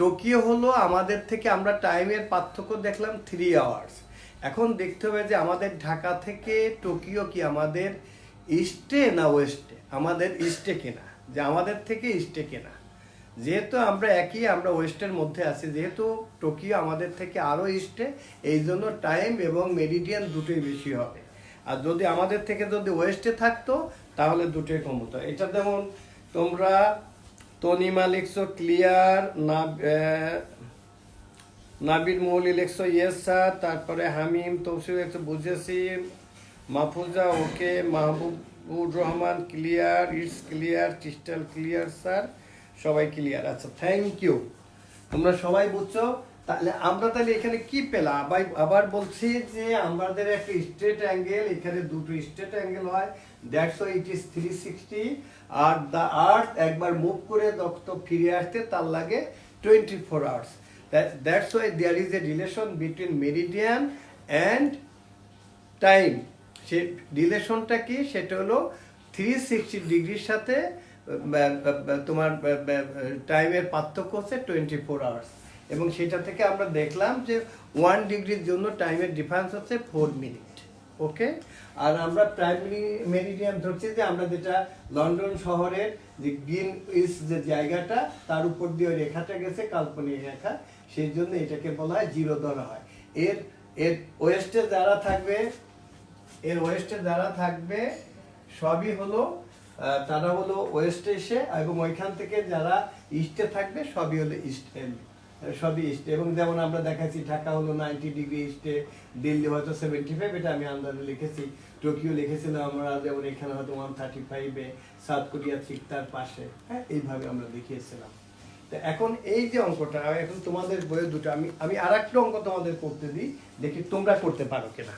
Speaker 1: টোকিও হলো আমাদের থেকে, আমরা টাইমের পার্থক্য দেখলাম 3 আওয়ার্স। এখন দেখতে হবে যে আমাদের ঢাকা থেকে টোকিও কি আমাদের ইস্টে না ওয়েস্টে? আমাদের ইস্টে কিনা, যে আমাদের থেকে ইস্টে কিনা। যেহেতু আমরা আমরা ওয়েস্টের মধ্যে আছি, যেহেতু টোকিও আমাদের থেকে আরও ইস্টে, এই জন্য টাইম এবং মেরিডিয়ান দুটোই বেশি হবে। আর যদি আমাদের থেকে যদি ওয়েস্টে থাকতো তাহলে দুটোই কম হতো। এটা যেমন তোমরা তনিমা লিখছো ক্লিয়ার, নাবির মৌলি লিখছো ইয়েস স্যার, তারপরে হামিম তৌসিফ লিখছো বুঝেছি, Mahfuza okay, Mahbubur Rahman clear, it's clear, crystal clear sir, সবাই ক্লিয়ার। আচ্ছা থ্যাংক ইউ, তোমরা সবাই বুঝছো। তাহলে আমরা তাহলে এখানে কি পেলাম? আবার বলছি যে আমাদের একটা স্ট্রেট অ্যাঙ্গেল, এখানে দুটো স্ট্রেট অ্যাঙ্গেল হয়, দ্যাটস ওয়াই ইট ইজ 360। আর দ্য আর্থ একবার মুভ করে তো ফিরে আসতে তার লাগে 24 hours. That's why there is a relation between meridian and time. সে রিলেশনটা কি? সেটা হলো 360 ডিগ্রির সাথে তোমার টাইমের পার্থক্য হচ্ছে 24 আওয়ার্স। এবং সেটা থেকে আমরা দেখলাম যে 1 ডিগ্রির জন্য টাইমের ডিফারেন্স হচ্ছে 4 মিনিট। ওকে, আর আমরা প্রাইমারি মেরিডিয়ান ধরছি যে আমরা যেটা লন্ডন শহরের যে গ্রিন উইচ যে জায়গাটা, তার উপর দিয়ে ওই রেখাটা গেছে, কাল্পনিক রেখা, সেই জন্য এটাকে বলা হয় জিরো ধরা হয়। এর ওয়েস্টে যারা থাকবে সবই হলো তারা হলো ওয়েস্টে এসে, এবং ওইখান থেকে যারা ইস্টে থাকবে সবই হলো সবই ইস্টে। এবং যেমন আমরা দেখাচ্ছি ঢাকা হলো 90 ডিগ্রি ইস্টে, দিল্লি হয়তো 75, এটা আমি আন্দাজে লিখেছি। টোকিও লিখেছিলাম আমরা, যেমন এখানে হয়তো 135-এ, সাউথ কোরিয়া ঠিক তার পাশে। হ্যাঁ, এইভাবে আমরা দেখিয়েছিলাম। তো এখন এই যে অঙ্কটা, এখন তোমাদের বইয়ে দুটো আমি আর একটা অঙ্ক তোমাদের করতে দিই, দেখি তোমরা করতে পারো কিনা।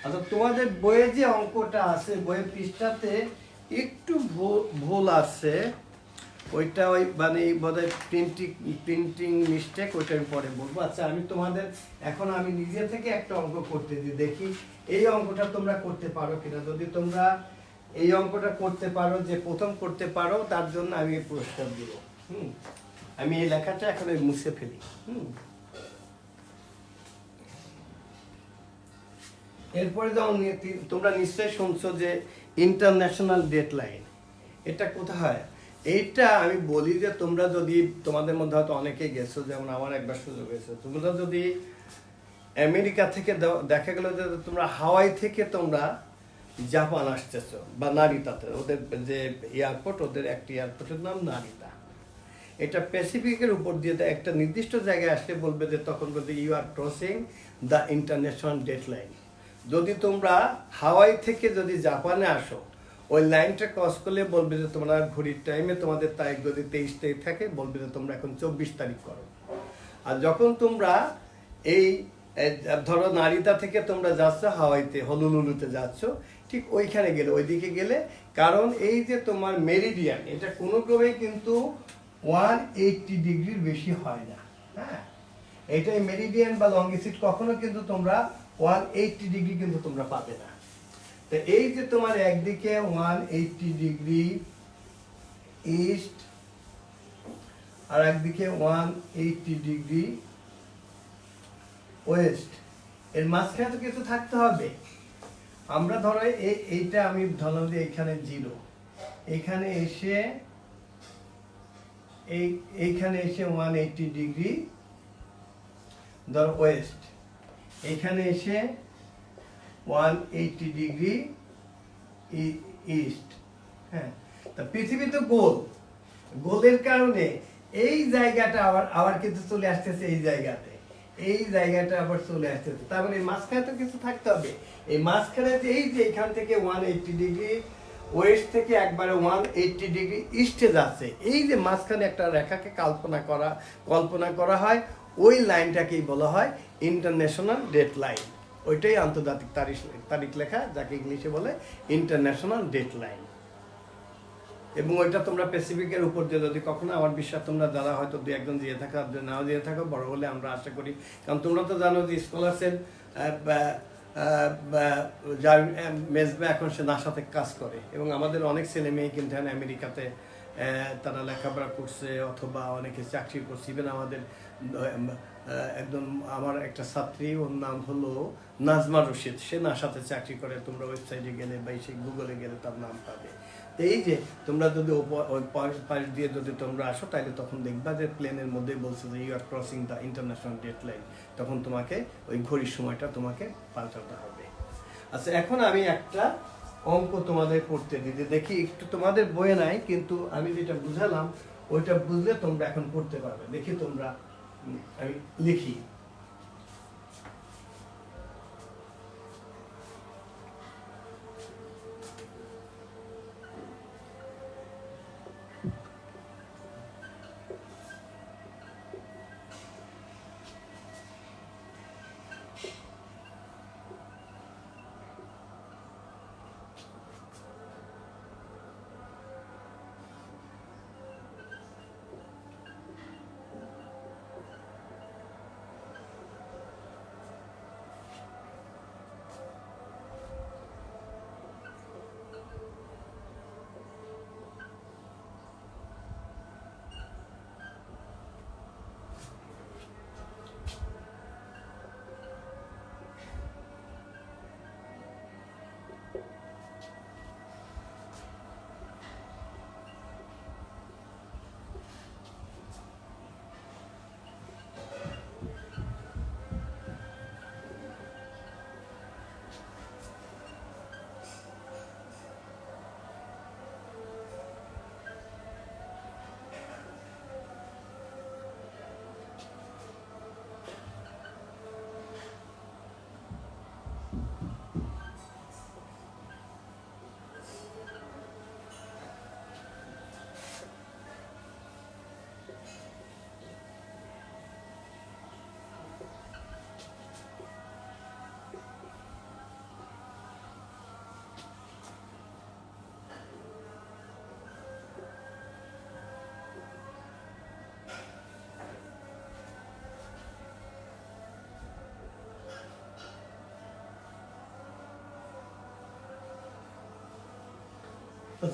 Speaker 1: আচ্ছা, তোমাদের বইয়ে যে অঙ্কটা আছে, বইয়ের পৃষ্ঠাতে একটু ভুল আছে, ওইটা ওই মানে বোধহয় প্রিন্টিং মিস্টেক, ওইটা আমি পরে বলবো। আচ্ছা, আমি নিজে থেকে একটা অঙ্ক করতে দিই, দেখি এই অঙ্কটা তোমরা করতে পারো কিনা। যদি তোমরা এই অঙ্কটা করতে পারো, যে প্রথম করতে পারো, তার জন্য আমি পুরস্কার দিব। আমি এই লেখাটা এখন মুছে ফেলি। এরপরে তোমরা নিশ্চয়ই শুনছো যে ইন্টারন্যাশনাল ডেডলাইন, এটা কোথায়? এইটা আমি বলি যে তোমরা যদি, তোমাদের মধ্যে হয়তো অনেকেই গেছো, যেমন আমার একবার সুযোগ হয়েছে, তোমরা যদি আমেরিকা থেকে দেখা গেল যে তোমরা হাওয়াই থেকে তোমরা জাপান আসতেছো, বা নারিতাতে, ওদের যে এয়ারপোর্ট, ওদের একটি এয়ারপোর্টের নাম নারিতা, এটা প্যাসিফিকের উপর দিয়ে একটা নির্দিষ্ট জায়গায় আসলে বলবে যে তখন বলবে you are crossing the international deadline. যদি তোমরা হাওয়াই থেকে যদি জাপানে আসো, ওই লাইনটা ক্রস করলে বলবে যে তোমরা ঘড়ির টাইমে তোমাদের তারিখ যদি 23 তারিখ থাকে, বলবে যে তোমরা এখন 24 তারিখ করো। আর যখন তোমরা এই ধরো নারিতা থেকে তোমরা যাচ্ছ হাওয়াইতে, হলুলুলুতে যাচ্ছ, ঠিক ওইখানে গেলে, ওইদিকে গেলে, কারণ এই যে তোমার মেরিডিয়ান, এটা কোনো ক্রমেই কিন্তু 180 ডিগ্রির বেশি হয় না। হ্যাঁ, এটাই মেরিডিয়ান বা লঙ্গিটিউড, কখনো কিন্তু তোমরা 180 ডিগ্রি কিন্তু তোমরা পাবে না। তো এই যে তোমার একদিকে 180 ডিগ্রি ইস্ট, আর একদিকে 180 ডিগ্রি ওয়েস্ট, এর মাঝখানে তো কিছু থাকতে হবে। আমরা ধরো এইটা আমি ধরলাম যে এখানে 0, এখানে এসে এইখানে এসে 180 ডিগ্রি ধর ওয়েস্ট, এখানে এসে 180 ডিগ্রি ইস্ট। হ্যাঁ, তা পৃথিবী তো গোল, গোলের কারণে এই জায়গাটা আবার আবার কিন্তু চলে আসতেছে এই জায়গাতে, এই জায়গাটা আবার চলে আসতেছে। তার মানে মাঝখানে তো কিছু থাকতে হবে। এই মাঝখানে যে এই যে এখান থেকে 180 ডিগ্রি ওয়েস্ট থেকে একবারে 180 ডিগ্রি ইস্টে যাচ্ছে, এই যে মাঝখানে একটা রেখাকে কল্পনা করা হয়, ওই লাইনটাকেই বলা হয় ইন্টারন্যাশনাল ডেট লাইন। ওইটাই আন্তর্জাতিক তারিখ লেখা, যাকে ইংলিশে বলে ইন্টারন্যাশনাল ডেট লাইন। এবং ওইটা তোমরা প্যাসিফিকের উপর দিয়ে যদি কখনো, আমার বিশ্বাস তোমরা যারা হয়তো দু একজন দিয়ে থাকো, নাও দিয়ে থাকো, বড় হলে আমরা আশা করি, কারণ তোমরা তো জানো যে স্কলারশিপ মেজবা এখন সে নাসাতে কাজ করে, এবং আমাদের অনেক ছেলে মেয়ে কিন্তু আমেরিকাতে তারা লেখাপড়া করছে অথবা অনেকে চাকরি করছে। ইভেন আমাদের একদম আমার একটা ছাত্রী, ওর নাম হলো নাজমা রশিদ, সে নাসাতে চাকরি করে। তোমরা ওয়েবসাইটে গেলে বা সেই গুগলে গেলে তার নাম পাবে। তো এই যে তোমরা যদি ওই পাশ দিয়ে যদি তোমরা আসো, তাহলে তখন দেখবা যে প্লেনের মধ্যে বলছে যে you are crossing the international date line. তখন তোমাকে ওই ঘড়ির সময়টা তোমাকে পাল্টাতে হবে। আচ্ছা, এখন আমি একটা অঙ্ক তোমাদের করতে দিতে দেখি, একটু তোমাদের বইয়ে নাই, কিন্তু আমি যেটা বুঝালাম ওইটা বুঝলে তোমরা এখন করতে পারবে। দেখি তোমরা, আমি লিখি।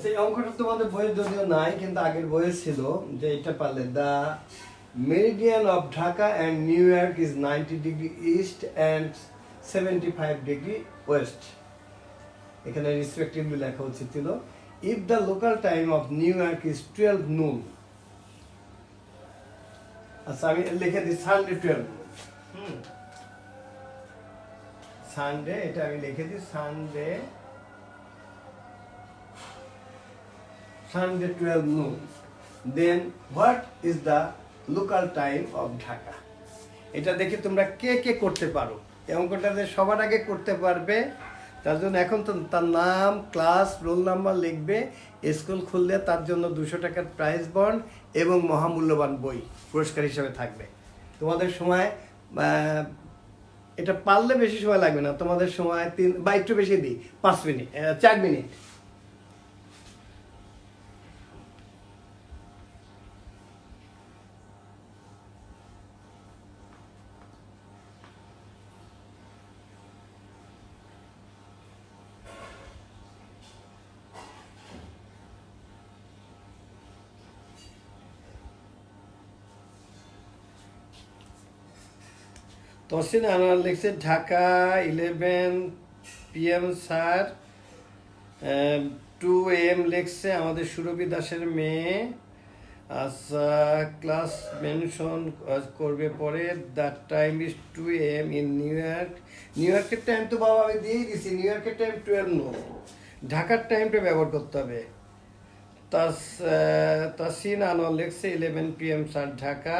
Speaker 1: সেই অঙ্কটা তোমাদের বইয়ে যদিও নাই, কিন্তু আগের বইয়ে ছিল, যে এটা পারলে the meridian of Dhaka and New York is 90 degree east and 75 degree west. এখানে রেসপেক্টিভলি লেখা উচিত ছিল if the local time of New York is 12 noon। আচ্ছা, আমি লিখে দিই সানডে 12 noon। সানডে, এটা আমি লিখে দিই Sunday 12 noon, then what is the local time of Dhaka? এটা দেখে তোমরা কে কে করতে পারো। এই অঙ্কটাতে সবার আগে করতে পারবে, তার জন্য এখন তো তার নাম, ক্লাস, রোল নাম্বার লিখবে। স্কুল খুললে তার জন্য 200 টাকার প্রাইজ বন্ড এবং মহামূল্যবান বই পুরস্কার হিসেবে থাকবে। তোমাদের সময় এটা পারলে বেশি সময় লাগবে না, তোমাদের সময় 3 বা একটু বেশি দিই, 5 মিনিট, 4 মিনিট। তসিন আনোয়ার লিখছে ঢাকা 11 PM স্যার। 2 AM লিখছে আমাদের সুরভি দাসের মেয়ে। আচ্ছা, ক্লাস মেনশন করবে পরে, the time is 2 AM in new York. New ইয়র্কের টাইম তো বাবা আমি দিয়েই দিছি, নিউ ইয়র্কের টাইম 12 নো, ঢাকার টাইমটা ব্যবহার করতে হবে। তাসিন আনোয়ার লিখছে 11 PM স্যার ঢাকা।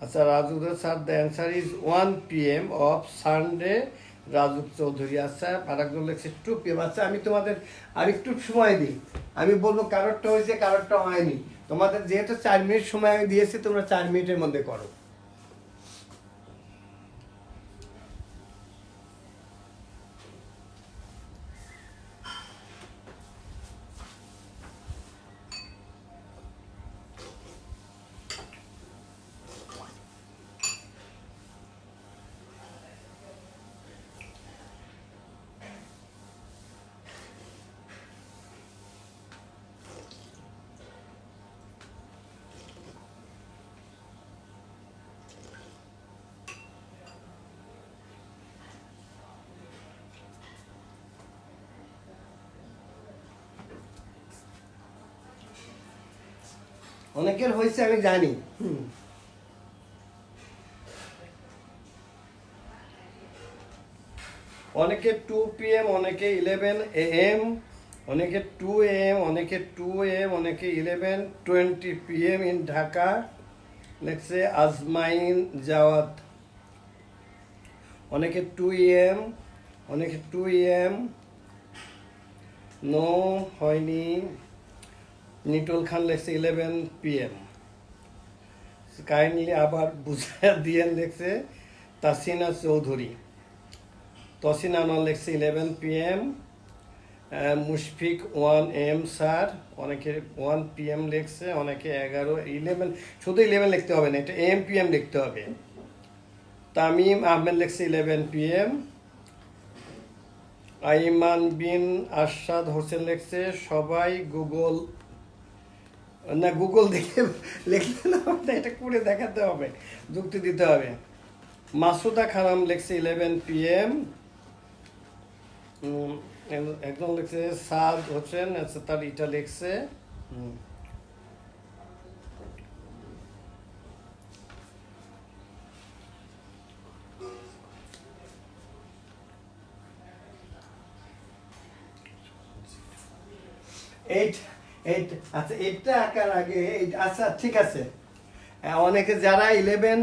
Speaker 1: আচ্ছা, রাজুদা sir the answer is 1 PM of Sunday, Raju Chowdhury. আচ্ছা, আরেকজন লিখছে 2 PM। আচ্ছা, আমি তোমাদের আর একটু সময় দিই, আমি বলবো কারোরটা হয়েছে কারোরটা হয়নি। তোমাদের যেহেতু 4 মিনিট সময় আমি দিয়েছি, তোমরা 4 মিনিটের মধ্যে করো। অনেকের হয়েছে আমি জানি। অনেকে 2 PM, অনেকে 11 AM, অনেকে 2 AM, অনেকে 2 AM, অনেকে 11:20 PM ইন ঢাকা লেখছে আজমাইন জাওয়াত। অনেকে 2 AM, অনেকে 2 AM, নো হয়নি। নিটল খান লেখছে 11 PM। কাইন্ডলি আবার বুঝাইয়া দিয়েন লেখছে তাসিনা চৌধুরী। তসিন আনোয়ার লেখছে 11 PM। মুশফিক 1 AM স্যার, অনেকে 1 PM লিখছে, অনেকে 11, শুধু 11 লিখতে হবে না, এটা AM PM লিখতে হবে। তামিম আহমেদ লিখছে 11 PM। আইমান বিন আরশাদ হোসেন লিখছে সবাই গুগল দেখে লিখলে না, এটা করে দেখাতে হবে, যুক্তি দিতে হবে। মাসুদা খারাম লিখছে 11 PM। একজন লিখছে সাদ হোসেন, আচ্ছা তার এটা লিখছে। আচ্ছা, এইটা আঁকার আগে আচ্ছা ঠিক আছে, অনেকে যারা 11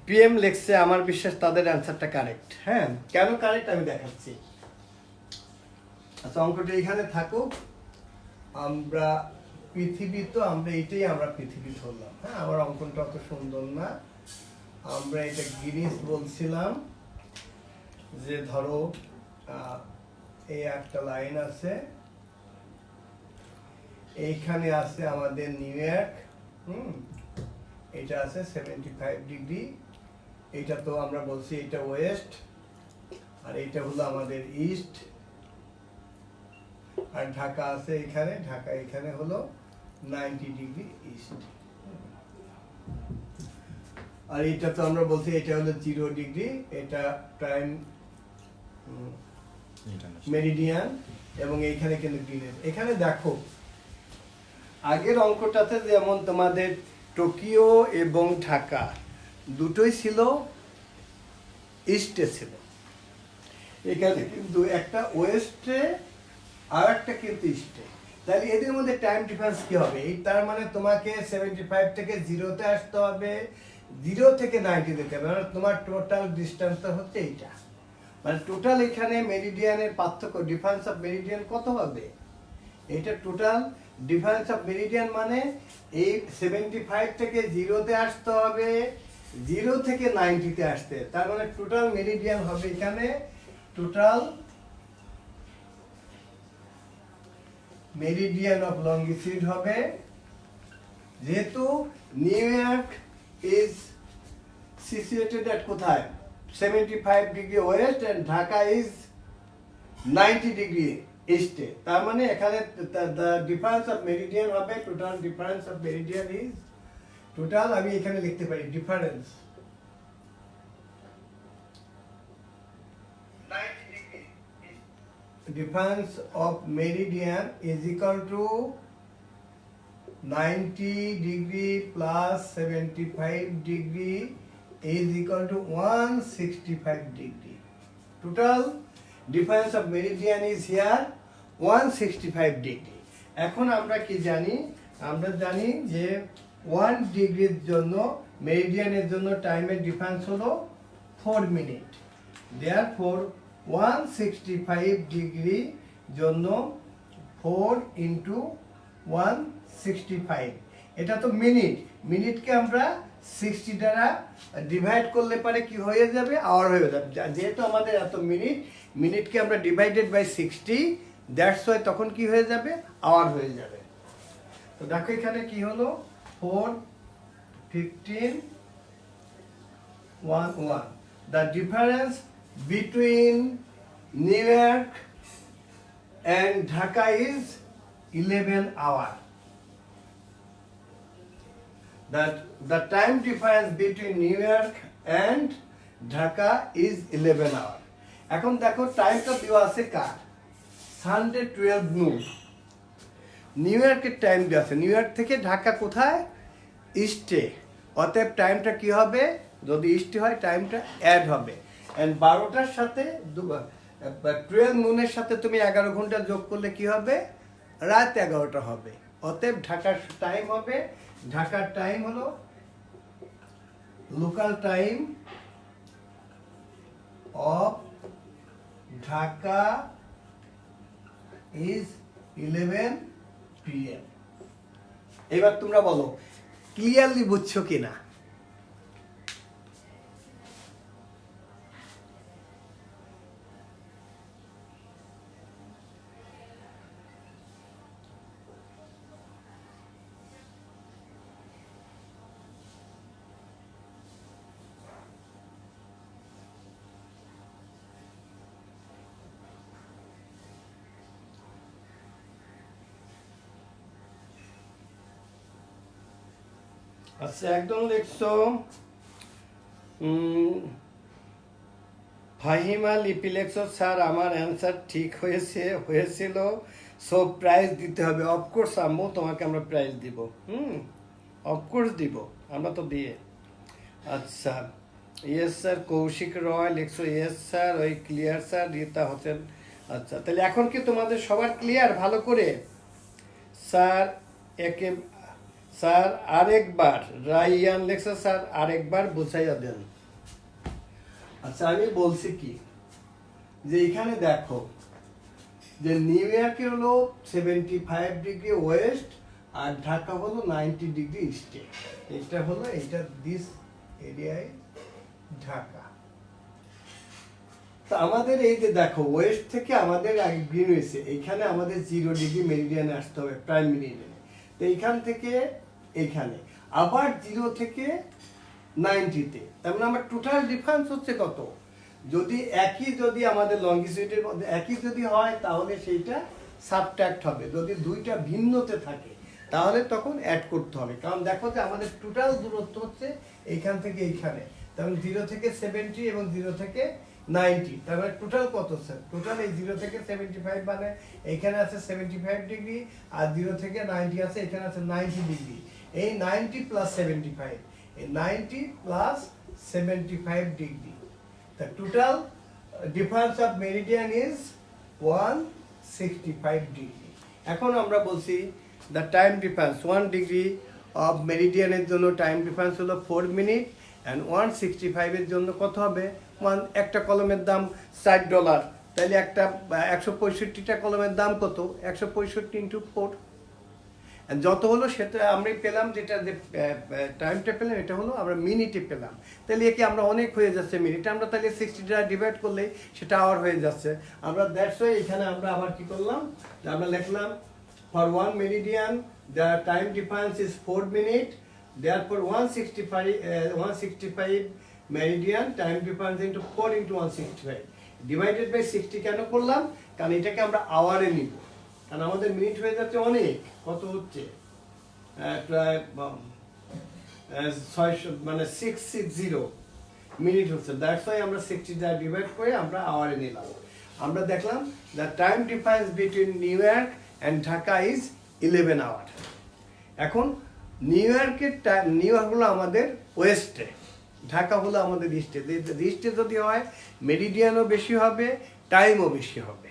Speaker 1: PM লিখছে, আমার বিশ্বাস তাদের অ্যান্সারটা কারেক্ট। হ্যাঁ, কেন কারেক্ট আমি দেখাচ্ছি। আচ্ছা, অঙ্কটা এখানে থাকুক। আমরা পৃথিবী, তো আমরা এটাই আমরা পৃথিবী ধরলাম। হ্যাঁ, আমার অঙ্কনটা অত সুন্দর না, আমরা এটা গিরিশ বলছিলাম। যে ধরো এই একটা লাইন আছে, এইখানে আছে আমাদের নিউ ইয়র্ক, এটা আছে 75°, এটা তো আমরা বলছি এটা ওয়েস্ট, আর এটা হলো আমাদের ইস্ট, আর ঢাকা আছে এখানে, ঢাকা এখানে হলো 90° ইস্ট, আর এটা তো আমরা বলছি এটা হলো 0°, এটা প্রাইম মেরিডিয়ান, এবং এইখানে কিন্তু গ্রিনের। এখানে দেখো আগের অঙ্কটাতে যেমন তোমাদের টোকিও এবং ঢাকা দুটোই ছিল ইস্টে ছিল, এখানে কিন্তু একটা ওয়েস্টে আর একটা কিন্তু ইস্টে। তাহলে এদের মধ্যে টাইম ডিফারেন্স কি হবে? এই তার মানে তোমাকে 75 থেকে 0-তে আসতে হবে, 0 থেকে 90 যেতে হবে, মানে তোমার টোটাল ডিস্টেন্সটা হচ্ছে এইটা। মানে টোটাল এখানে মেরিডিয়ানের পার্থক্য, ডিফারেন্স অফ মেরিডিয়ান কত হবে? এটা টোটাল ডিফারেন্স অফ মেরিডিয়ান, মানে এই 75 থেকে 0-তে আসতে হবে, 0 থেকে 90-তে আসতে, তার মানে টোটাল মেরিডিয়ান হবে এখানে, টোটাল মেরিডিয়ান অফ লঙ্গিটিউড হবে, যেহেতু নিউ ইয়র্ক ইজ সিচুয়েটেড এট কোথায়? 75° ওয়েস্ট এন্ড ঢাকা ইজ 90° ইস্টে, তার মানে এখানে দ্য ডিফারেন্স অফ মেরিডিয়ান হবে, total difference of meridian is, total আমি এখানে লিখতে পারি difference 90°, difference of meridian is equal to 90 degree plus 75 degree is equal to 165 degree. Total difference of meridian is here 165 degree. এখন আমরা কি জানি? আমরা জানি যে 1 ডিগ্রির জন্য মেরিডিয়ানের জন্য টাইমের ডিফারেন্স হলো 4 মিনিট। Therefore 165 ডিগ্রি জন্য 4 into 165, এটা তো মিনিট, মিনিটকে আমরা 60 দ্বারা ডিভাইড করলে পারে কি হয়ে যাবে? আওয়ার হয়ে যাবে। যেহেতু আমাদের এত মিনিট, মিনিটকে আমরা ডিভাইডেড বাই 60, দ্যাটস ওয়াই তখন কি হয়ে যাবে? আওয়ার হয়ে যাবে। তো দেখো এখানে কি হলো? 4, 15, 1, 1. The difference between New York and Dhaka is 11 hours. The time difference between New York and Dhaka is 11 hours. এখন দেখো টাইমটা দেওয়া আছে কার? Sunday 12 noon। নিউ ইয়র্কের টাইম দেওয়া আছে। নিউ ইয়র্ক থেকে ঢাকা কোথায়? ইস্টে। অতএব টাইমটা কি হবে? যদি ইস্টে হয় টাইমটা অ্যাড হবে। এন্ড 12টার সাথে 12 নুনের সাথে তুমি 11 ঘন্টা যোগ করলে কি হবে? রাত 11টা হবে। অতএব ঢাকার টাইম হবে, ঢাকার টাইম হলো local time of Dhaka is 11 PM। এবার তোমরা বলো ক্লিয়ারলি বুঝছো কিনা? আচ্ছা, একদম লিখছো ফাহিমা লিপি লেখছো, স্যার আমার অ্যান্সার ঠিক হয়েছিল, সো প্রাইজ দিতে হবে। অফকোর্স আম্মু, তোমাকে আমরা প্রাইজ দিব। অফকোর্স দিব, আমরা তো দিয়ে। আচ্ছা, ইয়েস স্যার। কৌশিক রয় লেখছো ইয়েস স্যার। ওই ক্লিয়ার স্যার। রীতা হোসেন। আচ্ছা, তাহলে এখন কি তোমাদের সবার ক্লিয়ার? ভালো করে স্যার স্যার আরেকবার। রাইয়ান লেখছে স্যার আরেকবার বুঝাইয়া দেন। আচ্ছা, আমি বলছি কি যে এখানে দেখো যে নিউ ইয়র্কে হলো 75 ডিগ্রি ওয়েস্ট আর ঢাকা হলো 90 ডিগ্রি ইস্টে। এটা হলো এইটা দিস এরিয়ায় ঢাকা। তো আমাদের এই যে দেখো ওয়েস্ট থেকে আমাদের গ্রিন হয়েছে, এইখানে আমাদের 0 ডিগ্রি মেরিডিয়ানে আসতে হবে, প্রাইম মেরিডিয়ানে। তো এইখান থেকে এইখানে আবার 0 থেকে 90-তে, তার মানে আমার টোটাল ডিফারেন্স হচ্ছে কত? যদি আমাদের লঙ্গিটিউডের মধ্যে একই যদি হয় তাহলে সেইটা সাবট্রাক্ট হবে। যদি দুইটা ভিন্নতে থাকে তাহলে তখন অ্যাড করতে হবে। কারণ দেখো যে আমাদের টোটাল দূরত্ব হচ্ছে এইখান থেকে এইখানে, তার মানে 0 থেকে 70 এবং 0 থেকে 90, তার মানে টোটাল কত স্যার? টোটাল এই 0 থেকে 75 মানে এইখানে আছে 75 ডিগ্রি, আর 0 থেকে 90 আছে, এখানে আছে 90 ডিগ্রি। এই 90 প্লাস 75, এই 90 plus 75 degree, the total difference of meridian is 165 degree. এখন আমরা বলছি the time difference 1 degree of meridian এর জন্য টাইম ডিফারেন্স হলো 4 মিনিট, and 165 এর জন্য কত হবে? একটা কলমের দাম $60, তাহলে একটা 165টা কলমের দাম কত? 165 ইন্টু 4, যত হলো সেটা আমরা পেলাম। যেটা টাইমটা পেলাম এটা হলো আমরা মিনিটে পেলাম। তাহলে একে আমরা অনেক হয়ে যাচ্ছে মিনিটে, আমরা তাহলে 60 দ্বারা ডিভাইড করলে সেটা আওয়ার হয়ে যাচ্ছে। আমরা দ্যাটস ওয়াই এখানে আমরা আবার কি করলাম, আমরা লিখলাম for 1 meridian the time difference is 4 minute, therefore 165 meridian time difference into 4 into 165 divided by 60 কেন করলাম? কারণ এটাকে আমরা আওয়ারে নিব, কারণ আমাদের মিনিট হয়ে যাচ্ছে অনেক। কত হচ্ছে? প্রায় 600 মানে 660 মিনিট হচ্ছে। দ্যাটস ওয়াই আমরা 60 দ্বারা ডিভাইড করে আমরা আওয়ারে নিলাম। আমরা দেখলাম the time difference between New York and Dhaka is 11 hour. এখন নিউ ইয়র্ক হলো আমাদের ওয়েস্টে, ঢাকা হলো আমাদের ইস্টে। ইস্টে যদি হয় মেরিডিয়ানও বেশি হবে, টাইমও বেশি হবে।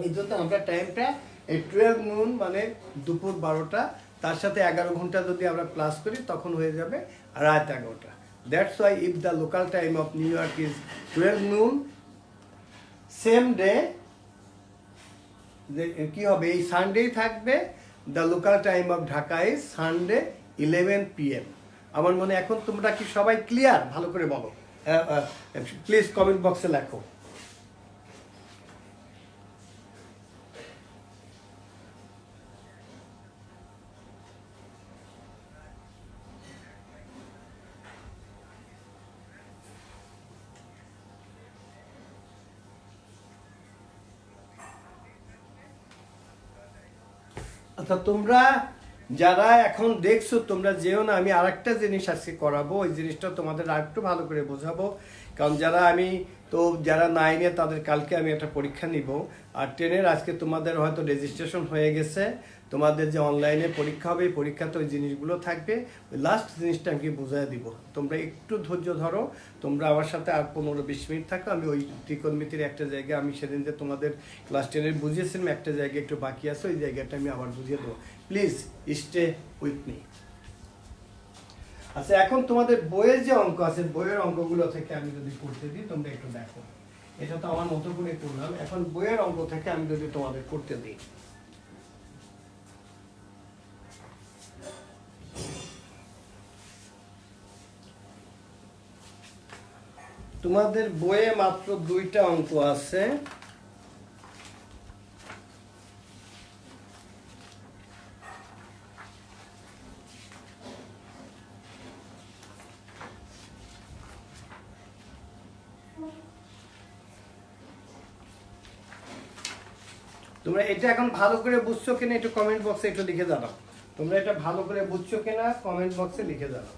Speaker 1: এই জন্য আমরা টাইমটা এই 12 noon মানে দুপুর 12টা, তার সাথে 11 ঘন্টা যদি আমরা প্লাস করি তখন হয়ে যাবে রাত 11টা। That's why if the local time of New York is 12 noon, same day কি হবে, এই সানডেই থাকবে। The local time of Dhaka is Sunday 11 PM। আমার মনে এখন তোমরা কি সবাই ক্লিয়ার? ভালো করে বলো, প্লিজ কমেন্ট বক্সে লেখো। আচ্ছা, তোমরা যারা এখন দেখছো তোমরা যেও না, আমি আরেকটা জিনিস আজকে করাবো, ওই জিনিসটা তোমাদের আরেকটু ভালো করে বোঝাবো। কারণ যারা 9-এ তাদের কালকে আমি একটা পরীক্ষা নিব, আর 10-এর আজকে তোমাদের হয়তো রেজিস্ট্রেশন হয়ে গেছে। তোমাদের যে অনলাইনে পরীক্ষা হবে, এই পরীক্ষাতে ওই জিনিসগুলো থাকবে। ওই লাস্ট জিনিসটা আমি বোঝায় দিব, তোমরা একটু ধৈর্য ধরো। তোমরা আমার সাথে আর 15-20 মিনিট থাকো। আমি ওই ত্রিকোণমিতির একটা জায়গায়, আমি সেদিন যে তোমাদের ক্লাস 10-এর বুঝিয়েছিলাম, একটা জায়গায় একটু বাকি আছে, ওই জায়গাটা আমি আবার বুঝিয়ে দেবো। Please stay with me. আচ্ছা, এখন তোমাদের বইয়ের যে অঙ্ক আছে, বইয়ের অঙ্কগুলো থেকে আমি যদি করতে দিই, তোমরা একটু দেখো। এটা তো আমার মতো করে করলাম। এখন বইয়ের অঙ্ক থেকে আমি যদি তোমাদের করতে দিই, তোমাদের বইয়ে মাত্র 2টা অঙ্ক আছে। তোমরা এটা এখন ভালো করে বুঝছো কিনা একটু কমেন্ট বক্সে একটু লিখে জানাও। তোমরা এটা ভালো করে বুঝছো কিনা কমেন্ট বক্সে লিখে জানাও।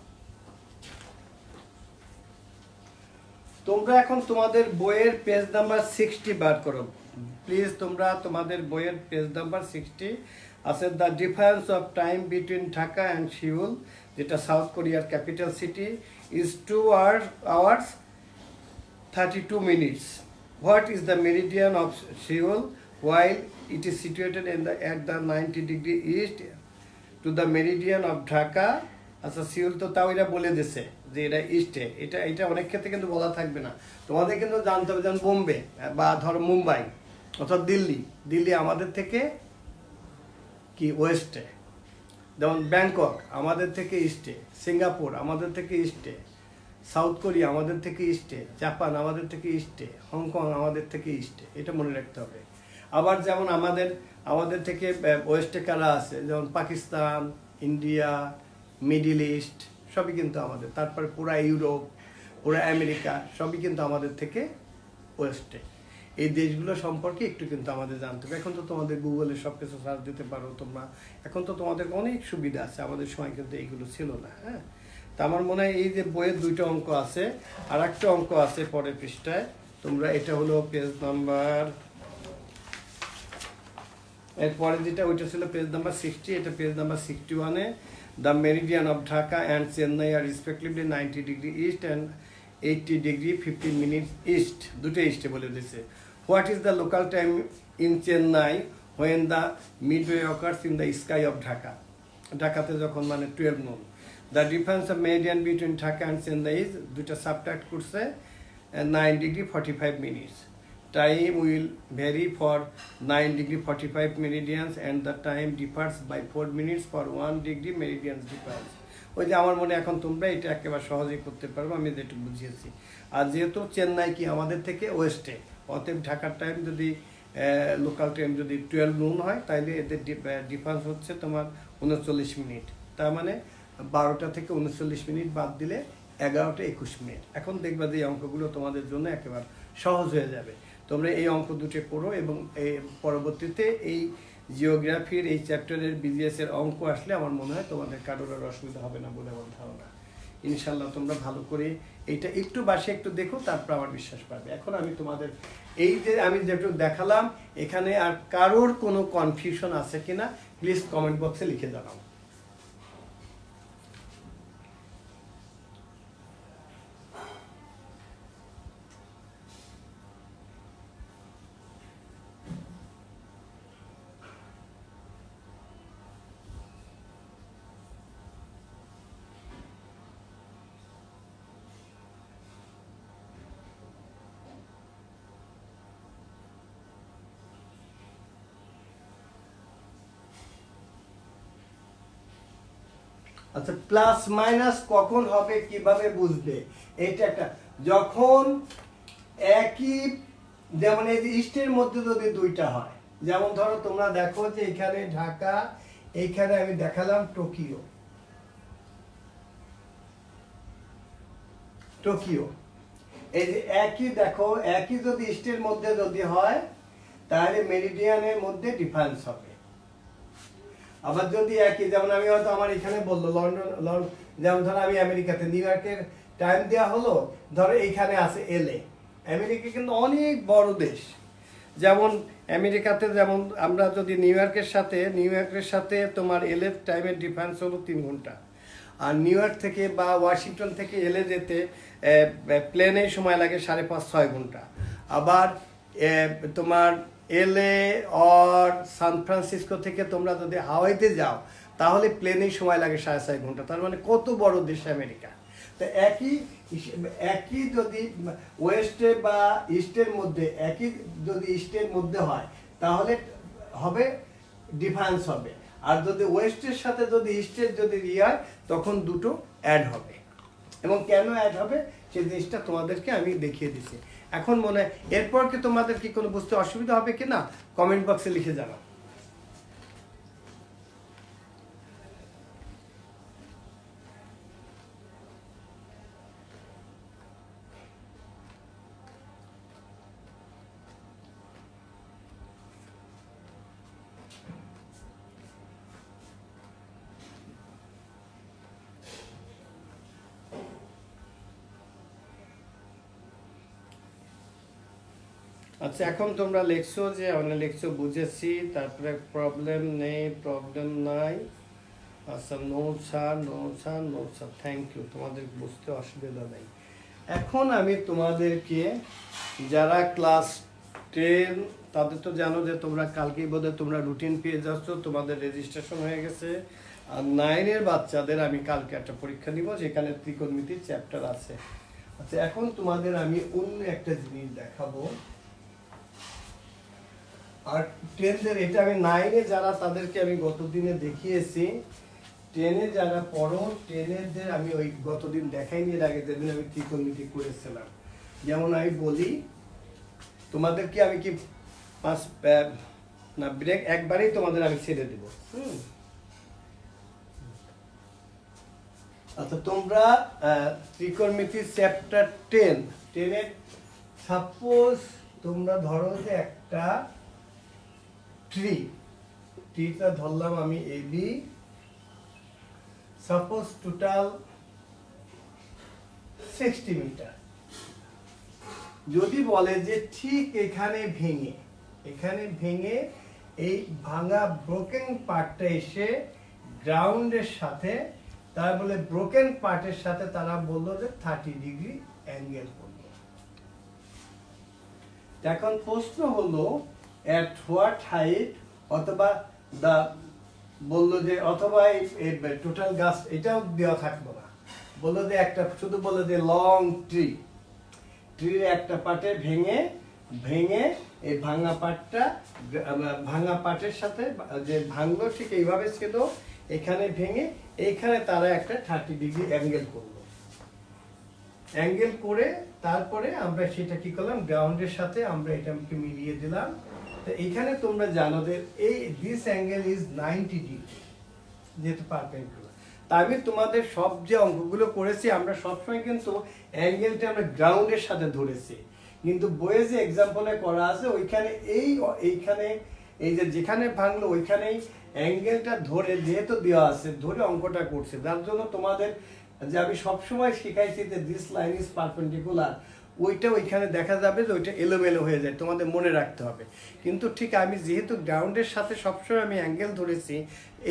Speaker 1: তোমরা এখন তোমাদের বইয়ের পেজ নাম্বার 60 বার করো প্লিজ। তোমরা তোমাদের বইয়ের পেজ নাম্বার 60 আছে, the difference of time between Dhaka and Seoul, যেটা সাউথ কোরিয়ার capital city, is 2 hours 32 minutes. What is the meridian of Seoul while it is situated at the 90° east to the meridian of Dhaka? আচ্ছা, Seoul তো তাও এটা বলে দিছে যে এটা ইস্টে। এটা অনেক ক্ষেত্রে কিন্তু বলা থাকবে না, তোমাদের কিন্তু জানতে হবে। যেমন বোম্বে বা ধরো মুম্বাই অর্থাৎ দিল্লি আমাদের থেকে কি ওয়েস্টে, যেমন ব্যাংকক আমাদের থেকে ইস্টে, সিঙ্গাপুর আমাদের থেকে ইস্টে, সাউথ কোরিয়া আমাদের থেকে ইস্টে, জাপান আমাদের থেকে ইস্টে, হংকং আমাদের থেকে ইস্টে। এটা মনে রাখতে হবে। আবার যেমন আমাদের থেকে ওয়েস্টে কারা আছে, যেমন পাকিস্তান, ইন্ডিয়া, মিডিল ইস্ট সবই কিন্তু আমাদের। তারপরে পুরা ইউরোপ, পুরা আমেরিকা সবই কিন্তু আমাদের থেকে ওয়েস্টে। এই দেশগুলো সম্পর্কে একটু কিন্তু আমাদের জানতে হবে। এখন তো তোমাদের গুগলে সব কিছু সার্চ দিতে পারো তোমরা, এখন তো তোমাদের অনেক সুবিধা আছে। আমাদের সময় কিন্তু এইগুলো ছিল না। হ্যাঁ, তা আমার মনে হয় এই যে বইয়ের 2টা অঙ্ক আছে, আর একটা অঙ্ক আছে পরের পৃষ্ঠায়। তোমরা এটা হলো পেজ নাম্বার, এরপরে যেটা ওইটা ছিল পেজ নাম্বার 60, এটা পেজ নাম্বার 61-এ। The meridian of Dhaka and Chennai আর respectively 90° east and 80° 15 minutes east, দুটো ইস্টে বলে দিয়েছে। What is the local time in Chennai when the midway occurs in the sky of Dhaka? ঢাকাতে যখন মানে 12 noon। The difference of meridian between Dhaka and Chennai is, দুইটা subtract করছে, 9° 45 minutes. Time will vary for 9° 45 meridians and the time differs by 4 minutes for 1° meridians difference. ওই যে আমার মনে এখন তোমরা এটা একেবারে সহজেই করতে পারবো, আমি যেটা বুঝিয়েছি। আর যেহেতু চেন্নাই কি আমাদের থেকে ওয়েস্টে, অতএব ঢাকার টাইম যদি লোকাল টাইম যদি 12 noon হয়, তাইলে এদের ডিফারেন্স হচ্ছে তোমার 39 মিনিট। তার মানে 12টা থেকে 39 মিনিট বাদ দিলে 11টা 21 মিনিট। এখন দেখবা যে এই অঙ্কগুলো তোমাদের জন্য একেবারে সহজ হয়ে যাবে। তোমরা এই অঙ্ক দুটো করো এবং এই পরবর্তীতে এই জিওগ্রাফির এই চ্যাপ্টারের বিজিএস এর অঙ্ক আসলে আমার মনে হয় তোমাদের কারোর আর অসুবিধা হবে না বলে আমার ধারণা। ইনশাল্লাহ তোমরা ভালো করে এইটা একটু বাসে একটু দেখো, তারপর আমার বিশ্বাস পাবে। এখন আমি তোমাদের এই যে আমি যেটু দেখালাম, এখানে আর কারোর কোনো কনফিউশন আছে কিনা প্লিজ কমেন্ট বক্সে লিখে জানাও। আচ্ছা, প্লাস মাইনাস কখন হবে কিভাবে বুঝবে? এটা একটা, যখন একই, যেমন এই যে ইস্টের মধ্যে যদি দুইটা হয়, যেমন ধরো তোমরা দেখো যে এখানে ঢাকা, এইখানে আমি দেখালাম টোকিও, টোকিও, এই যে একই দেখো, একই যদি ইস্টের মধ্যে যদি হয় তাহলে মেরিডিয়ানের মধ্যে ডিফারেন্স হবে। আবার যদি একই, যেমন আমি হয়তো আমার এখানে বললো লন্ডন, যেমন ধরো আমি আমেরিকাতে, নিউ ইয়র্কের টাইম দেওয়া হলো, ধরো এইখানে আছে এলএ। আমেরিকা কিন্তু অনেক বড় দেশ, যেমন আমেরিকাতে যেমন আমরা যদি নিউ ইয়র্কের সাথে তোমার এলএ টাইমের ডিফারেন্স হলো 3 ঘন্টা, আর নিউ ইয়র্ক থেকে বা ওয়াশিংটন থেকে এলএ যেতে প্লেনে সময় লাগে 5.5-6 ঘন্টা। আবার তোমার এলএ আর সান ফ্রান্সিসকো থেকে তোমরা যদি হাওয়াইতে যাও তাহলে প্লেনেই সময় লাগে 4.5 ঘন্টা। তার মানে কত বড় দেশ আমেরিকা। তো একই যদি ওয়েস্টে বা ইস্টের মধ্যে, একই যদি ইস্টের মধ্যে হয় তাহলে হবে ডিফারেন্স হবে, আর যদি ওয়েস্টের সাথে যদি ইস্টের যদি হয় তখন দুটো অ্যাড হবে। এবং কেন অ্যাড হবে সেই জিনিসটা তোমাদেরকে আমি দেখিয়ে দিচ্ছি। এখন মনে হয় এরপর কি তোমাদের কি কোনো বুঝতে অসুবিধা হবে কি না, কমেন্ট বক্সে লিখে জানাও। আচ্ছা, এখন তোমরা লিখছো যে আমরা লিখছো বুঝেছি, তারপরে প্রবলেম নাই। আচ্ছা, নো স্যার, থ্যাংক ইউ, তোমাদের বুঝতে অসুবিধা নেই। এখন আমি তোমাদেরকে, যারা ক্লাস 10 তাদের তো জানো যে তোমরা কালকেই বোধহয় তোমরা রুটিন পেয়ে যাচ্ছ, তোমাদের রেজিস্ট্রেশন হয়ে গেছে। আর 9-এর বাচ্চাদের আমি কালকে একটা পরীক্ষা দিব যেখানে ত্রিকোণমিতির চ্যাপ্টার আছে। আচ্ছা, এখন তোমাদের আমি অন্য একটা জিনিস দেখাবো। আর 10-দের, এটা আমি 9-এ যারা তাদেরকে আমি গতদিনে দেখিয়েছি, 10-এ যারা পড়ো 10-এদের আমি ওই গতদিন দেখাইনি, এর আগে যেদিন আমি ত্রিকোণমিতি করেছিলাম। যেমন আমি বলি তোমাদেরকে, আমি কি ব্রেক একবারেই তোমাদের আমি ছেড়ে দেব। আচ্ছা, তোমরা ত্রিকোণমিতি চ্যাপ্টার 10-এর সাপোজ তোমরা ধরো যে একটা ট্রিটা ধরলাম আমি এবি, সাপোজ টোটাল 60 মিটার। যদি বলে যে ঠিক এখানে ভেঙে এই ভাঙা ব্রোকেন পার্টটা এসে গ্রাউন্ডের সাথে, তার বলে ব্রোকেন পার্টের সাথে তারা বললো যে 30 ডিগ্রি অ্যাঙ্গেল করলো। এখন প্রশ্ন হলো at what height, অথবা বললো যে, অথবা এই টোটাল গাছ এটাও দেওয়া থাকলো না, বললো যে একটা শুধু বললো যে লং ট্রির একটা পার্টে ভেঙে এই ভাঙা পার্টের সাথে যে ভাঙলো ঠিক এইভাবে ছিল, এখানে ভেঙে এইখানে তারা একটা 30 ডিগ্রি অ্যাঙ্গেল করে তারপরে আমরা সেটা কি করলাম, গ্রাউন্ডের সাথে আমরা এটাকে মিলিয়ে দিলাম। তো এখানে তোমরা জানো যে এই দিস অ্যাঙ্গেল ইজ 90 ডিগ্রি, যেহেতু পারপেন্ডিকুলার। তা আমি তোমাদের সব যে অঙ্কগুলো করেছি আমরা সবসময় কিন্তু অ্যাঙ্গেলটা আমরা গ্রাউন্ডের সাথে ধরেছি, কিন্তু বইয়ে যে এক্সাম্পলে করা আছে ওইখানে এইখানে এই যে যেখানে ভাঙলো ওইখানেই অ্যাঙ্গেলটা ধরে যেহেতু দেওয়া আছে, ধরে অঙ্কটা করছে। যার জন্য তোমাদের যে আমি সবসময় শিখাইছি যে দিস লাইন ইজ পারপেন্ডিকুলার, ওইটা ওইখানে দেখা যাবে যে ওইটা এলোমেলো হয়ে যায়, তোমাদের মনে রাখতে হবে। কিন্তু ঠিক আমি যেহেতু গ্রাউন্ডের সাথে সবসময় আমি অ্যাঙ্গেল ধরেছি,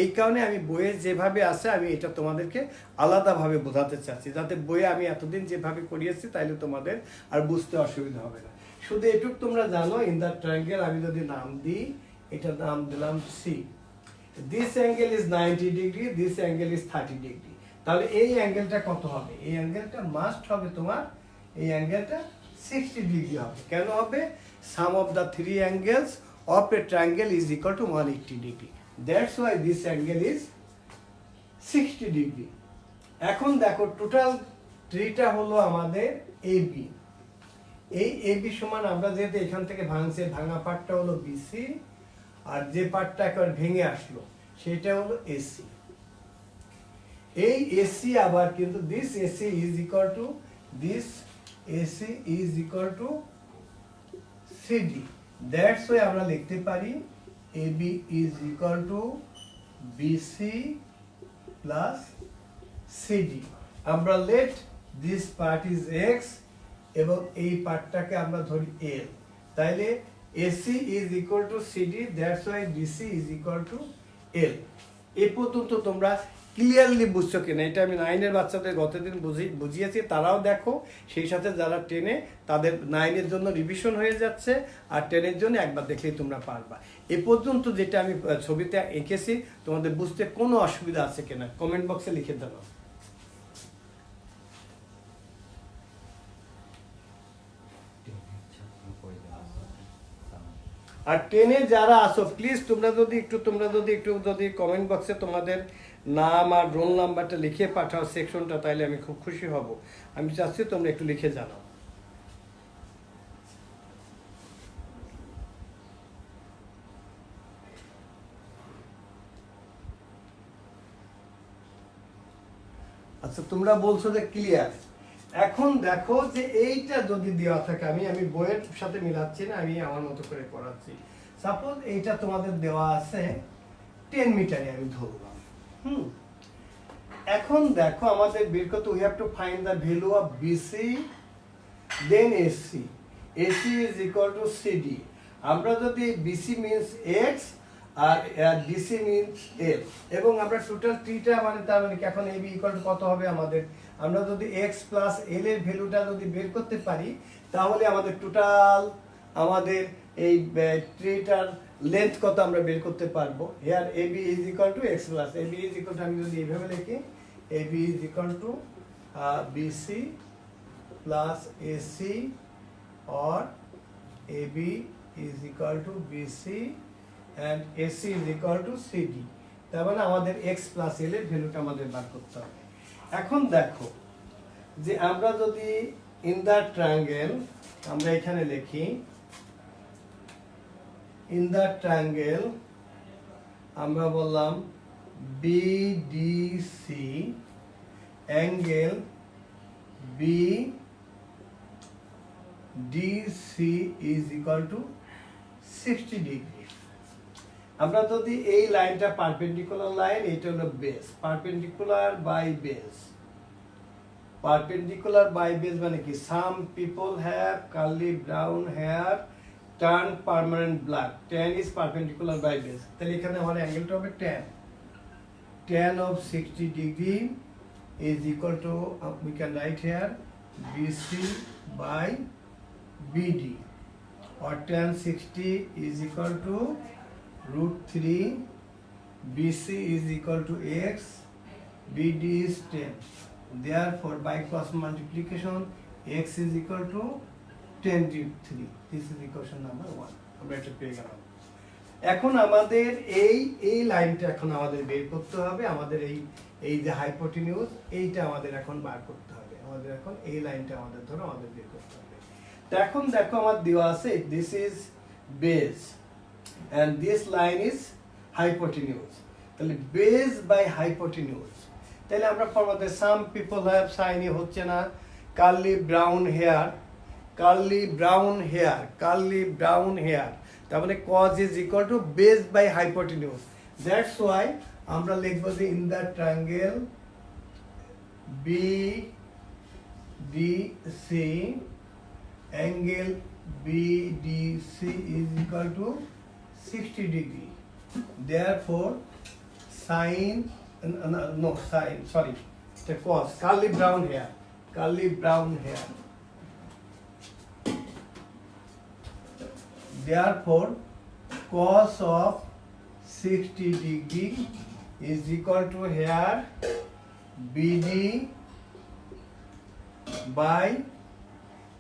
Speaker 1: এই কারণে আমি বইয়ে যেভাবে আছে আমি এটা তোমাদেরকে আলাদাভাবে বোঝাতে চাচ্ছি, যাতে বইয়ে আমি এতদিন যেভাবে করিয়েছি তাইলে তোমাদের আর বুঝতে অসুবিধা হবে না। শুধু এটুকু তোমরা জানো, ইন দ্য ট্রায়াঙ্গেল আমি যদি নাম দিই, এটার নাম দিলাম C, this angle is 90 degree, this angle is 30 degree. তাহলে এই অ্যাঙ্গেলটা কত হবে? এই অ্যাঙ্গেলটা মাস্ট হবে তোমার, এই অ্যাঙ্গেলটা 60 ডিগ্রি হবে। কেন হবে? Sum of the 3 angles of a triangle is equal to 180 degree. That's why this angle is 60 degree. এখন দেখো টোটাল ট্রিটা হলো আমাদের এবি। এই এবি সমান আমরা যেহেতু এখান থেকে ভাঙছে, ভাঙা পার্টটা হলো বিসি, আর যে পার্টটা একবার ভেঙে আসলো সেটা হলো এসি। এই এসি আবার কিন্তু this AC is equal to this AC is equal to CD. That's why আমরা লিখতে পারি AB is equal to BC plus CD. আমরা let this part is X এবং এই পার্টটাকে আমরা ধরি এল। তাইলে AC is equal to CD, that's why DC is equal to L. এ পর্যন্ত তোমরা ক্লিয়ারলি বুঝছো কিনা? এটা আমি 9-এর বাচ্চাদের গতদিন বুঝিয়েছি, তারাও দেখো। সেই সাথে যারা 10-এ, তাদের 9-এর জন্য রিভিশন হয়ে যাচ্ছে, আর 10-এর জন্য একবার দেখলেই তোমরা পারবা। এ পর্যন্ত যেটা আমি ছবিতে এঁকেছি তোমাদের বুঝতে কোনো অসুবিধা আছে কিনা কমেন্ট বক্সে লিখে দেবো। আর 10-এ যারা আসো প্লিজ তোমরা যদি একটু কমেন্ট বক্সে তোমাদের নাম আর রোল নাম্বারটা লিখে পাঠাও সেকশনটা, তাইলে আমি খুব খুশি হব। আমি চাচ্ছি তোমরা একটু লিখে জানাও। আচ্ছা, তোমরা বলছো যে ক্লিয়ার। এখন দেখো যে এইটা যদি দেওয়া থাকে, আমি বইয়ের সাথে মিলাচ্ছি না, আমি আমার মতো করে করাচ্ছি। সাপোজ এইটা তোমাদের দেওয়া আছে 10 মিটারে, আমি ধরলাম। এখন দেখো আমাদের বের করতে, we have to find the value of BC then AC. AC is equal to CD. আমরা যদি বিসি মিনস এক্স আর ডিসি মিনস এল, এবং আমরা টোটাল টিটা মানে তার মানে কি এখন এবি ইকুয়াল টু কত হবে আমাদের? আমরা যদি এক্স প্লাস এল এর ভ্যালুটা যদি বের করতে পারি, তাহলে আমাদের টোটাল আমাদের এই ট্রিটার লেন্থ কত আমরা বের করতে পারবো। Here AB is equal to X plus AB is equal to, আমি যদি এইভাবে লিখি AB is equal to BC plus AC, or AB is equal to BC and AC is equal to CD। তার মানে আমাদের x plus L এর ভ্যালুটা আমাদের বার করতে হবে। এখন দেখো যে আমরা যদি ইন দ্য ট্রায়াঙ্গেল, আমরা এখানে লিখি ইন দ্য ট্রায়াঙ্গেল, আমরা বললাম BDC angle BDC is equal to 60 degree. আমরা যদি এই লাইনটা পারপেন্ডিকুলার লাইন, এটা হলো base, perpendicular by base. Perpendicular by base মানে কি? Some people have curly brown hair turn permanent black, tan is perpendicular by base। তাহলে এখানে আমার অ্যাঙ্গেলটা হবে tan of 60 degree is equal to we can write here BC by BD, or tan 60 is equal to √3, BC is equal to x, BD is 10. Therefore, by cross multiplication, x is equal to 10√3. This is equation number 1. আমরা এটা পেয়ে গেলাম। এখন আমাদের এই লাইনটা এখন আমাদের বের করতে হবে। আমাদের এই যে হাইপোটেনিউজ, এইটা আমাদের এখন বার করতে হবে। আমাদের এখন এই লাইনটা আমাদের বের করতে হবে। তো এখন দেখো আমার দেওয়া আছে this is base and this line is hypotenuse। তাহলে বেস বাই হাইপোটেনিউজ, তাহলে আমরা ফরমাতে সাম পিপল হ্যাভ শাইনি হচ্ছে না, curly brown hair, curly brown hair, curly brown hair, তার মানে cos is equal to base by hypotenuse। That's why আমরা লিখব যে in the triangle BDC angle BDC is equal to 60 degree। Therefore sin the cos, curly brown hair, therefore cos of 60 degree is equal to here BD by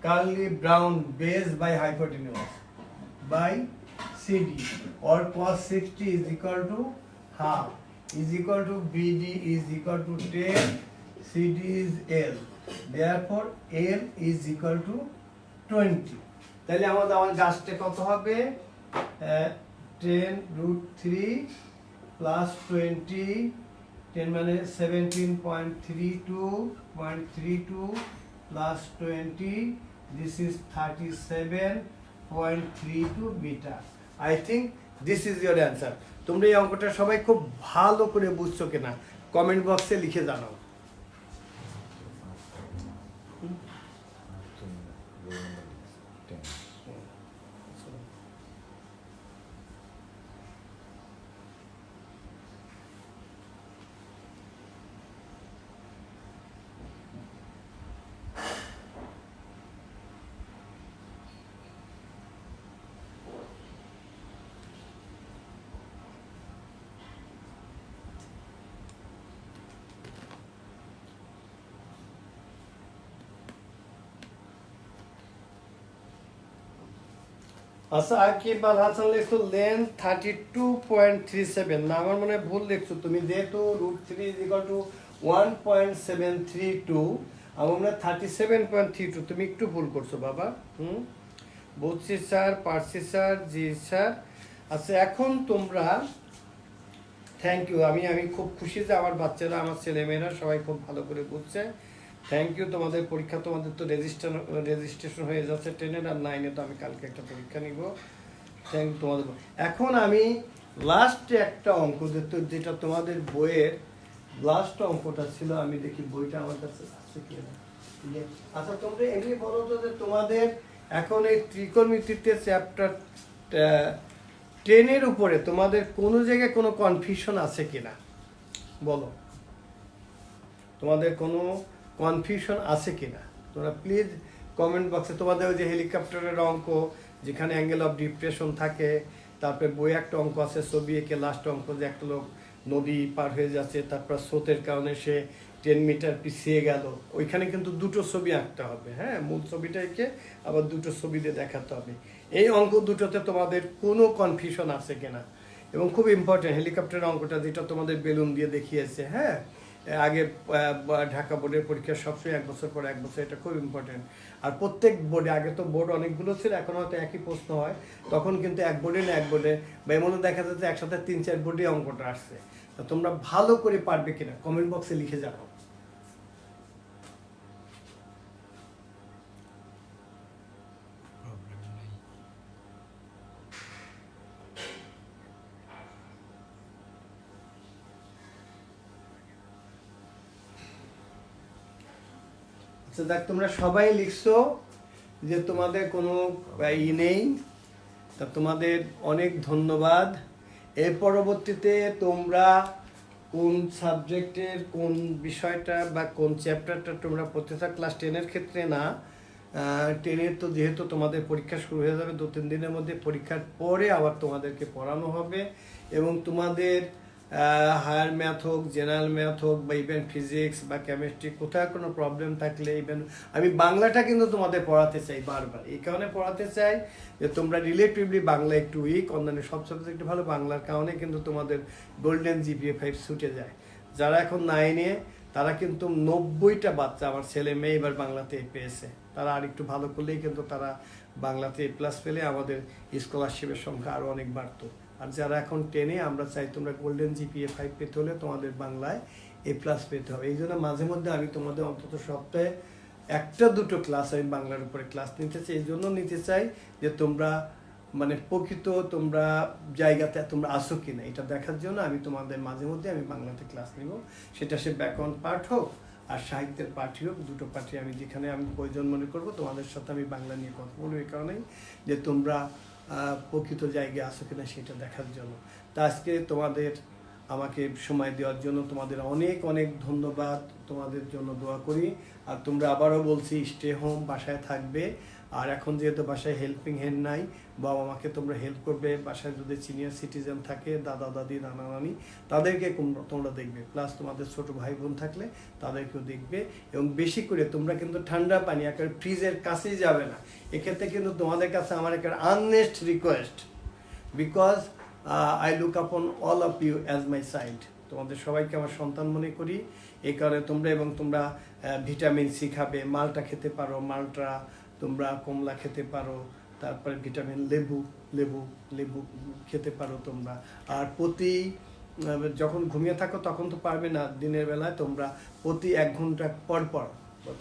Speaker 1: curly brown base by hypotenuse by CD, or cos 60 is equal to half is equal to BD is equal to 10, CD is L. Therefore, L is equal to 20. তাহলে আমার গাছটা কত হবে? 10√3 plus 20, 10 মানে 17.32 plus 20, this is 37.32 beta. I think this is your answer. তোমরা এই অঙ্কটা সবাই খুব ভালো করে বুঝছো কিনা কমেন্ট বক্সে লিখে জানাও। আচ্ছা আকিব আল হাসান লিখছো লেন্থ 32.37, না আমার মনে হয় ভুল লিখছো তুমি, যেহেতু √3 is equal to 1.732, আমার মনে হয় 37.32, তুমি একটু ভুল করছো বাবা। বুঝছি স্যার, পারছি স্যার, জি স্যার। আচ্ছা এখন তোমরা থ্যাংক ইউ, আমি খুব খুশি যে আমার বাচ্চারা, আমার ছেলেমেয়েরা সবাই খুব ভালো করে বুঝছে। Thank you. তোমাদের পরীক্ষা, তোমাদের তো রেজিস্ট্রেশন হয়ে যাচ্ছে 10 আর 9, তো আমি কালকে একটা পরীক্ষা নিব। থ্যাংক ইউ তোমাদের। এখন আমি লাস্টে একটা অঙ্ক যেটা তোমাদের বইয়ের লাস্ট অঙ্কটা ছিল, আমি দেখি বইটা আমার কাছে আছে কি না। আচ্ছা তোমরা এমনি বলো তো যে তোমাদের এখন এই ত্রিকোণমিতিতে চ্যাপ্টার 10 উপরে তোমাদের কোনো জায়গায় কোনো কনফিউশন আছে কিনা বলো, তোমাদের কোনো কনফিউশন আছে কিনা তোমরা প্লিজ কমেন্ট বক্সে। তোমাদের ওই যে হেলিকপ্টারের অঙ্ক যেখানে অ্যাঙ্গেল অফ ডিপ্রেশন থাকে, তারপরে বই একটা অঙ্ক আছে ছবি এঁকে লাস্ট অঙ্ক যে একটা লোক নদী পার হয়ে যাচ্ছে, তারপর স্রোতের কারণে সে 10 মিটার পিছিয়ে গেল, ওইখানে কিন্তু দুটো ছবি আঁকতে হবে। হ্যাঁ, মূল ছবিটা এঁকে আবার দুটো ছবি দিয়ে দেখাতে হবে। এই অঙ্ক দুটোতে তোমাদের কোনো কনফিউশন আছে কিনা, এবং খুব ইম্পর্টেন্ট হেলিকপ্টারের অঙ্কটা যেটা তোমাদের বেলুন দিয়ে দেখিয়েছে। হ্যাঁ, আগে ঢাকা বোর্ডের পরীক্ষা সবসময় 1 বছর পর 1 বছর, এটা খুব ইম্পর্টেন্ট। আর প্রত্যেক বোর্ডে, আগে তো বোর্ড অনেকগুলো ছিল, এখন হয়তো একই প্রশ্ন হয়, তখন কিন্তু এক বোর্ডে না এক বোর্ডে বা এমনও দেখা যাচ্ছে একসাথে 3-4 বোর্ডে অঙ্কটা আসছে। তা তোমরা ভালো করে পারবে কিনা কমেন্ট বক্সে লিখে জানাও। আচ্ছা দেখ, তোমরা সবাই লিখছো যে তোমাদের কোনো নেই, তা তোমাদের অনেক ধন্যবাদ। এর পরবর্তীতে তোমরা কোন সাবজেক্টের কোন বিষয়টা বা কোন চ্যাপ্টারটা তোমরা পড়তে চাও, ক্লাস 10-এর ক্ষেত্রে না, 10-এর তো যেহেতু তোমাদের পরীক্ষা শুরু হয়ে যাবে 2-3 দিনের মধ্যে, পরীক্ষার পরে আবার তোমাদেরকে পড়ানো হবে। এবং তোমাদের হায়ার ম্যাথ হোক, জেনারেল ম্যাথ হোক, বা ইভেন ফিজিক্স বা কেমিস্ট্রি, কোথাও কোনো প্রবলেম থাকলে, ইভেন আমি বাংলাটা কিন্তু তোমাদের পড়াতে চাই বারবার, এই কারণে পড়াতে চাই যে তোমরা রিলেটিভলি বাংলা একটু উইক, অন্যান্য সব সাবজেক্টে ভালো, বাংলার কারণে কিন্তু তোমাদের গোল্ডেন GPA 5 ছুটে যায়। যারা এখন 9-এ, তারা কিন্তু 90টা বাচ্চা আমার ছেলে মেয়ে এবার বাংলাতে পেয়েছে, তারা আর একটু ভালো করলেই কিন্তু তারা বাংলাতে A+ পেলে আমাদের স্কলারশিপের সংখ্যা আরও অনেক বাড়তো। আর যারা এখন 10-এ, আমরা চাই তোমরা গোল্ডেন GPA 5 পেতে হলে তোমাদের বাংলায় A+ পেতে হবে। এই জন্য মাঝে মধ্যে আমি তোমাদের অন্তত সপ্তাহে 1-2 ক্লাস আমি বাংলার উপরে ক্লাস নিতে চাই। এই জন্য নিতে চাই যে তোমরা মানে প্রকৃত তোমরা জায়গাতে তোমরা আসো কিনা এটা দেখার জন্য আমি তোমাদের মাঝে মধ্যে আমি বাংলাতে ক্লাস নিব, সেটা সে ব্যাকরণ পাঠ হোক আর সাহিত্যের পাঠই হোক, দুটো পাঠই আমি যেখানে আমি প্রয়োজন মনে করব তোমাদের সাথে আমি বাংলা নিয়ে কথা বলবো, এই কারণেই যে তোমরা প্রকৃত জায়গায় আসো কিনা সেটা দেখার জন্য। তা আজকে তোমাদের আমাকে সময় দেওয়ার জন্য তোমাদের অনেক অনেক ধন্যবাদ, তোমাদের জন্য দোয়া করি। আর তোমরা আবারও বলছি স্টে হোম, বাসায় থাকবে। আর এখন যেহেতু বাসায় হেল্পিং হ্যান্ড নাই, বাবা মাকে তোমরা হেল্প করবে। বাসায় যদি সিনিয়র সিটিজেন থাকে, দাদা দাদি, নানা নানি, তাদেরকে তোমরা দেখবে। প্লাস তোমাদের ছোট ভাই বোন থাকলে তাদেরকেও দেখবে। এবং বেশি করে তোমরা কিন্তু ঠান্ডা পানি একেবারে ফ্রিজের কাছেই যাবে না। এক্ষেত্রে কিন্তু তোমাদের কাছে আমার একটা earnest request, because I look upon all of you as my side. তোমাদের সবাইকে আমার সন্তান মনে করি। এই কারণে তোমরা ভিটামিন সি খাবে, মালটা খেতে পারো, মালটা তোমরা কমলা খেতে পারো, তারপরে ভিটামিন লেবু লেবু লেবু খেতে পারো তোমরা। আর যখন ঘুমিয়ে থাকো তখন তো পারবে না, দিনের বেলায় তোমরা প্রতি 1 ঘন্টা পর পর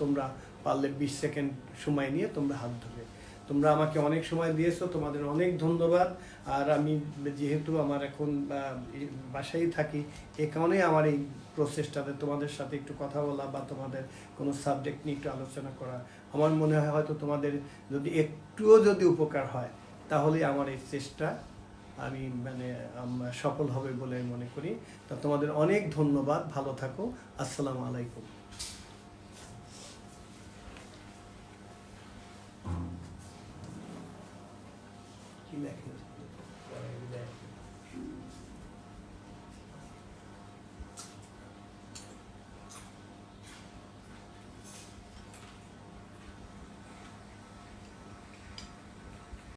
Speaker 1: তোমরা পারলে 20 সেকেন্ড সময় নিয়ে তোমরা হাত ধোবে। তোমরা আমাকে অনেক সময় দিয়েছো, তোমাদের অনেক ধন্যবাদ। আর আমি যেহেতু আমার এখন বাসায় থাকি, এ কারণে আমার এই প্রসেসটাতে তোমাদের সাথে একটু কথা বলা বা তোমাদের কোনো সাবজেক্ট নিয়ে একটু আলোচনা করা, আমার মনে হয় হয়তো তোমাদের যদি একটুও যদি উপকার হয় তাহলে আমার এই চেষ্টা আমি সফল হবে বলে মনে করি। তা তোমাদের অনেক ধন্যবাদ, ভালো থাকো, আসসালামু আলাইকুম। কি লেখা